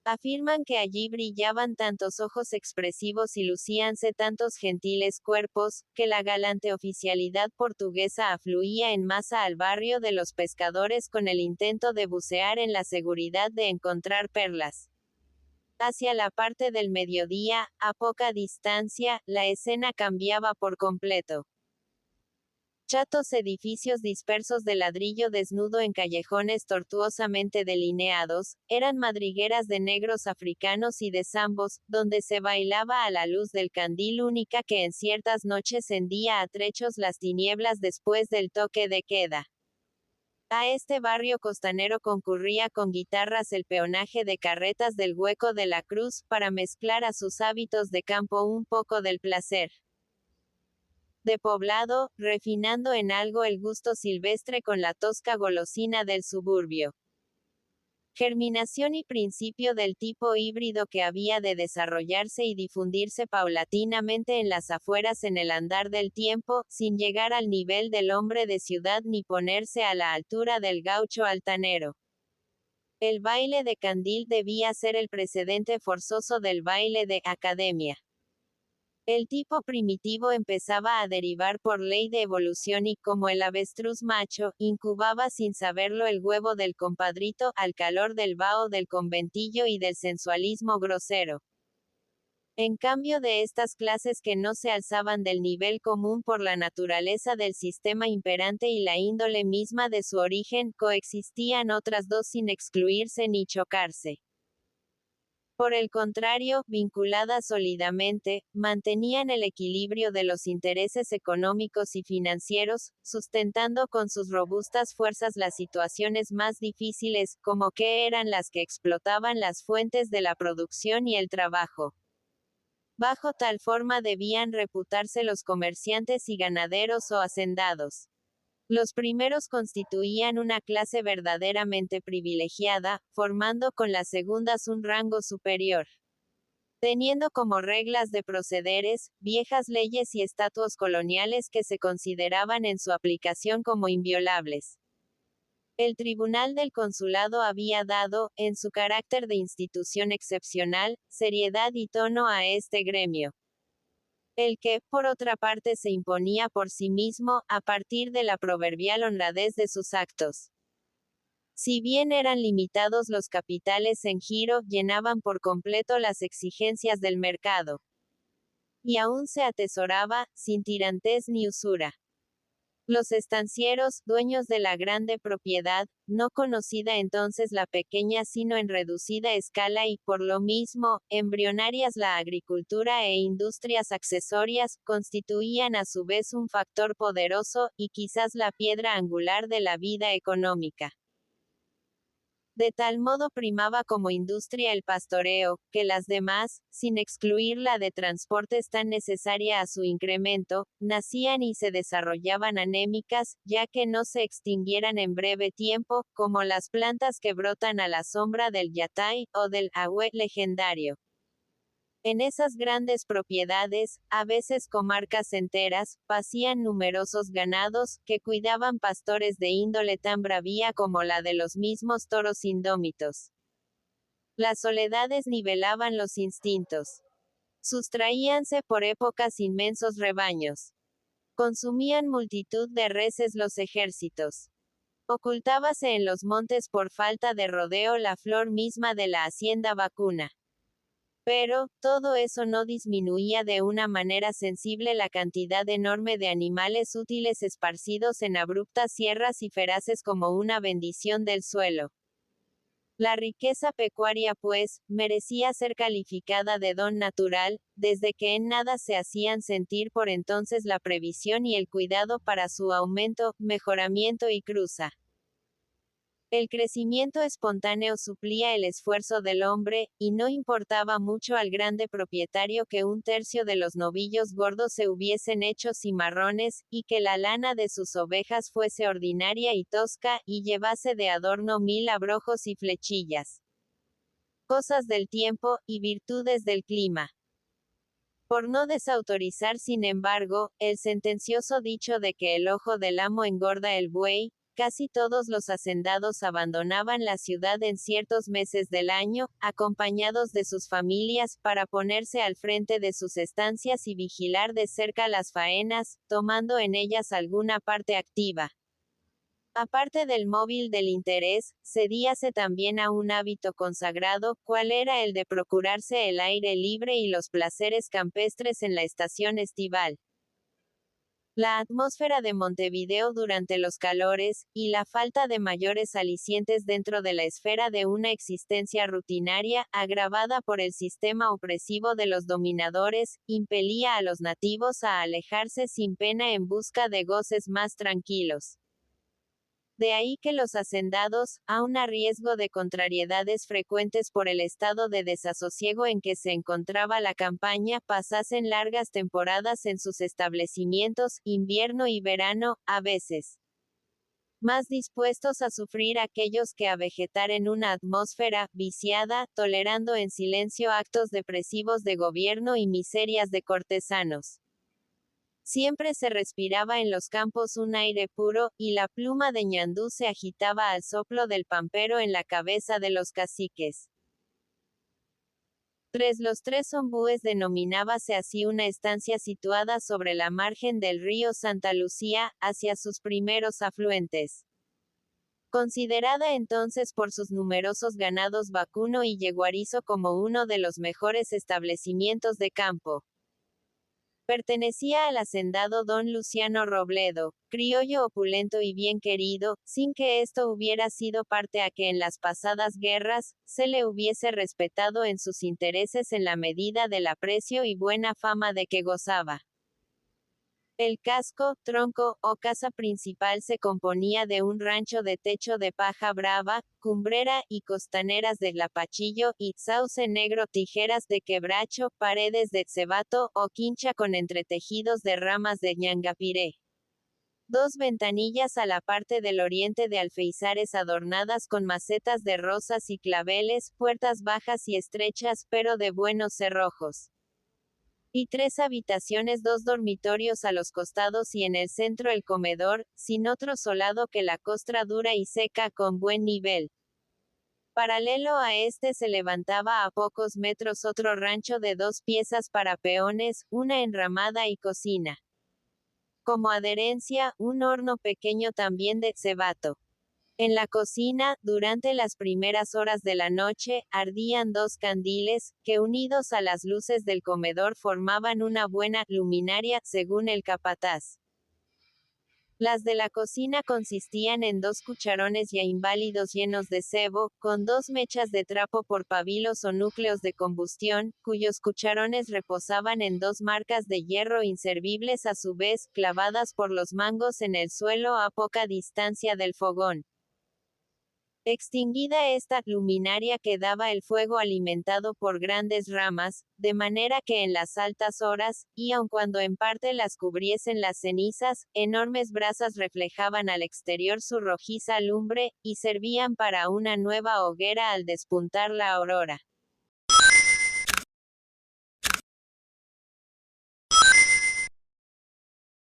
Afirman que allí brillaban tantos ojos expresivos y lucíanse tantos gentiles cuerpos, que la galante oficialidad portuguesa afluía en masa al barrio de los pescadores con el intento de bucear en la seguridad de encontrar perlas. Hacia la parte del mediodía, a poca distancia, la escena cambiaba por completo. Chatos edificios dispersos de ladrillo desnudo en callejones tortuosamente delineados, eran madrigueras de negros africanos y de zambos, donde se bailaba a la luz del candil única que en ciertas noches hendía a trechos las tinieblas después del toque de queda. A este barrio costanero concurría con guitarras el peonaje de carretas del Hueco de la Cruz, para mezclar a sus hábitos de campo un poco del placer de poblado, refinando en algo el gusto silvestre con la tosca golosina del suburbio. Germinación y principio del tipo híbrido que había de desarrollarse y difundirse paulatinamente en las afueras en el andar del tiempo, sin llegar al nivel del hombre de ciudad ni ponerse a la altura del gaucho altanero. El baile de candil debía ser el precedente forzoso del baile de academia. El tipo primitivo empezaba a derivar por ley de evolución y, como el avestruz macho, incubaba sin saberlo el huevo del compadrito, al calor del vaho del conventillo y del sensualismo grosero. En cambio de estas clases que no se alzaban del nivel común por la naturaleza del sistema imperante y la índole misma de su origen, coexistían otras dos sin excluirse ni chocarse. Por el contrario, vinculadas sólidamente, mantenían el equilibrio de los intereses económicos y financieros, sustentando con sus robustas fuerzas las situaciones más difíciles, como que eran las que explotaban las fuentes de la producción y el trabajo. Bajo tal forma debían reputarse los comerciantes y ganaderos o hacendados. Los primeros constituían una clase verdaderamente privilegiada, formando con las segundas un rango superior. Teniendo como reglas de procederes, viejas leyes y estatutos coloniales que se consideraban en su aplicación como inviolables. El Tribunal del Consulado había dado, en su carácter de institución excepcional, seriedad y tono a este gremio. El que, por otra parte, se imponía por sí mismo, a partir de la proverbial honradez de sus actos. Si bien eran limitados los capitales en giro, llenaban por completo las exigencias del mercado. Y aún se atesoraba, sin tirantez ni usura. Los estancieros, dueños de la grande propiedad, no conocida entonces la pequeña sino en reducida escala y, por lo mismo, embrionarias la agricultura e industrias accesorias, constituían a su vez un factor poderoso, y quizás la piedra angular de la vida económica. De tal modo primaba como industria el pastoreo, que las demás, sin excluir la de transportes tan necesaria a su incremento, nacían y se desarrollaban anémicas, ya que no se extinguieran en breve tiempo, como las plantas que brotan a la sombra del yatay, o del ahue legendario. En esas grandes propiedades, a veces comarcas enteras, pacían numerosos ganados, que cuidaban pastores de índole tan bravía como la de los mismos toros indómitos. Las soledades nivelaban los instintos. Sustraíanse por épocas inmensos rebaños. Consumían multitud de reses los ejércitos. Ocultábase en los montes por falta de rodeo la flor misma de la hacienda vacuna. Pero, todo eso no disminuía de una manera sensible la cantidad enorme de animales útiles esparcidos en abruptas sierras y feraces como una bendición del suelo. La riqueza pecuaria, pues, merecía ser calificada de don natural, desde que en nada se hacían sentir por entonces la previsión y el cuidado para su aumento, mejoramiento y cruza. El crecimiento espontáneo suplía el esfuerzo del hombre, y no importaba mucho al grande propietario que un tercio de los novillos gordos se hubiesen hecho cimarrones, y que la lana de sus ovejas fuese ordinaria y tosca, y llevase de adorno 1000 abrojos y flechillas. Cosas del tiempo, y virtudes del clima. Por no desautorizar sin embargo, el sentencioso dicho de que el ojo del amo engorda el buey, casi todos los hacendados abandonaban la ciudad en ciertos meses del año, acompañados de sus familias, para ponerse al frente de sus estancias y vigilar de cerca las faenas, tomando en ellas alguna parte activa. Aparte del móvil del interés, cedíase también a un hábito consagrado, cual era el de procurarse el aire libre y los placeres campestres en la estación estival. La atmósfera de Montevideo durante los calores, y la falta de mayores alicientes dentro de la esfera de una existencia rutinaria, agravada por el sistema opresivo de los dominadores, impelía a los nativos a alejarse sin pena en busca de goces más tranquilos. De ahí que los hacendados, aun a riesgo de contrariedades frecuentes por el estado de desasosiego en que se encontraba la campaña, pasasen largas temporadas en sus establecimientos, invierno y verano, a veces más dispuestos a sufrir aquellos que a vegetar en una atmósfera viciada, tolerando en silencio actos depresivos de gobierno y miserias de cortesanos. Siempre se respiraba en los campos un aire puro, y la pluma de ñandú se agitaba al soplo del pampero en la cabeza de los caciques. Los Tres Ombúes denominábase así una estancia situada sobre la margen del río Santa Lucía, hacia sus primeros afluentes. Considerada entonces por sus numerosos ganados vacuno y yeguarizo como uno de los mejores establecimientos de campo. Pertenecía al hacendado don Luciano Robledo, criollo opulento y bien querido, sin que esto hubiera sido parte a que en las pasadas guerras, se le hubiese respetado en sus intereses en la medida del aprecio y buena fama de que gozaba. El casco, tronco, o casa principal se componía de un rancho de techo de paja brava, cumbrera y costaneras de lapachillo y sauce negro, tijeras de quebracho, paredes de cebato o quincha con entretejidos de ramas de ñangapiré. Dos ventanillas a la parte del oriente de alféizares adornadas con macetas de rosas y claveles, puertas bajas y estrechas, pero de buenos cerrojos. Y 3 habitaciones, 2 dormitorios a los costados y en el centro el comedor, sin otro solado que la costra dura y seca con buen nivel. Paralelo a este se levantaba a pocos metros otro rancho de 2 piezas para peones, una enramada y cocina. Como adherencia, un horno pequeño también de cebato. En la cocina, durante las primeras horas de la noche, ardían 2 candiles, que unidos a las luces del comedor formaban una buena luminaria, según el capataz. Las de la cocina consistían en 2 cucharones ya inválidos llenos de cebo, con 2 mechas de trapo por pabilos o núcleos de combustión, cuyos cucharones reposaban en 2 marcas de hierro inservibles a su vez, clavadas por los mangos en el suelo a poca distancia del fogón. Extinguida esta luminaria quedaba el fuego alimentado por grandes ramas, de manera que en las altas horas, y aun cuando en parte las cubriesen las cenizas, enormes brasas reflejaban al exterior su rojiza lumbre, y servían para una nueva hoguera al despuntar la aurora.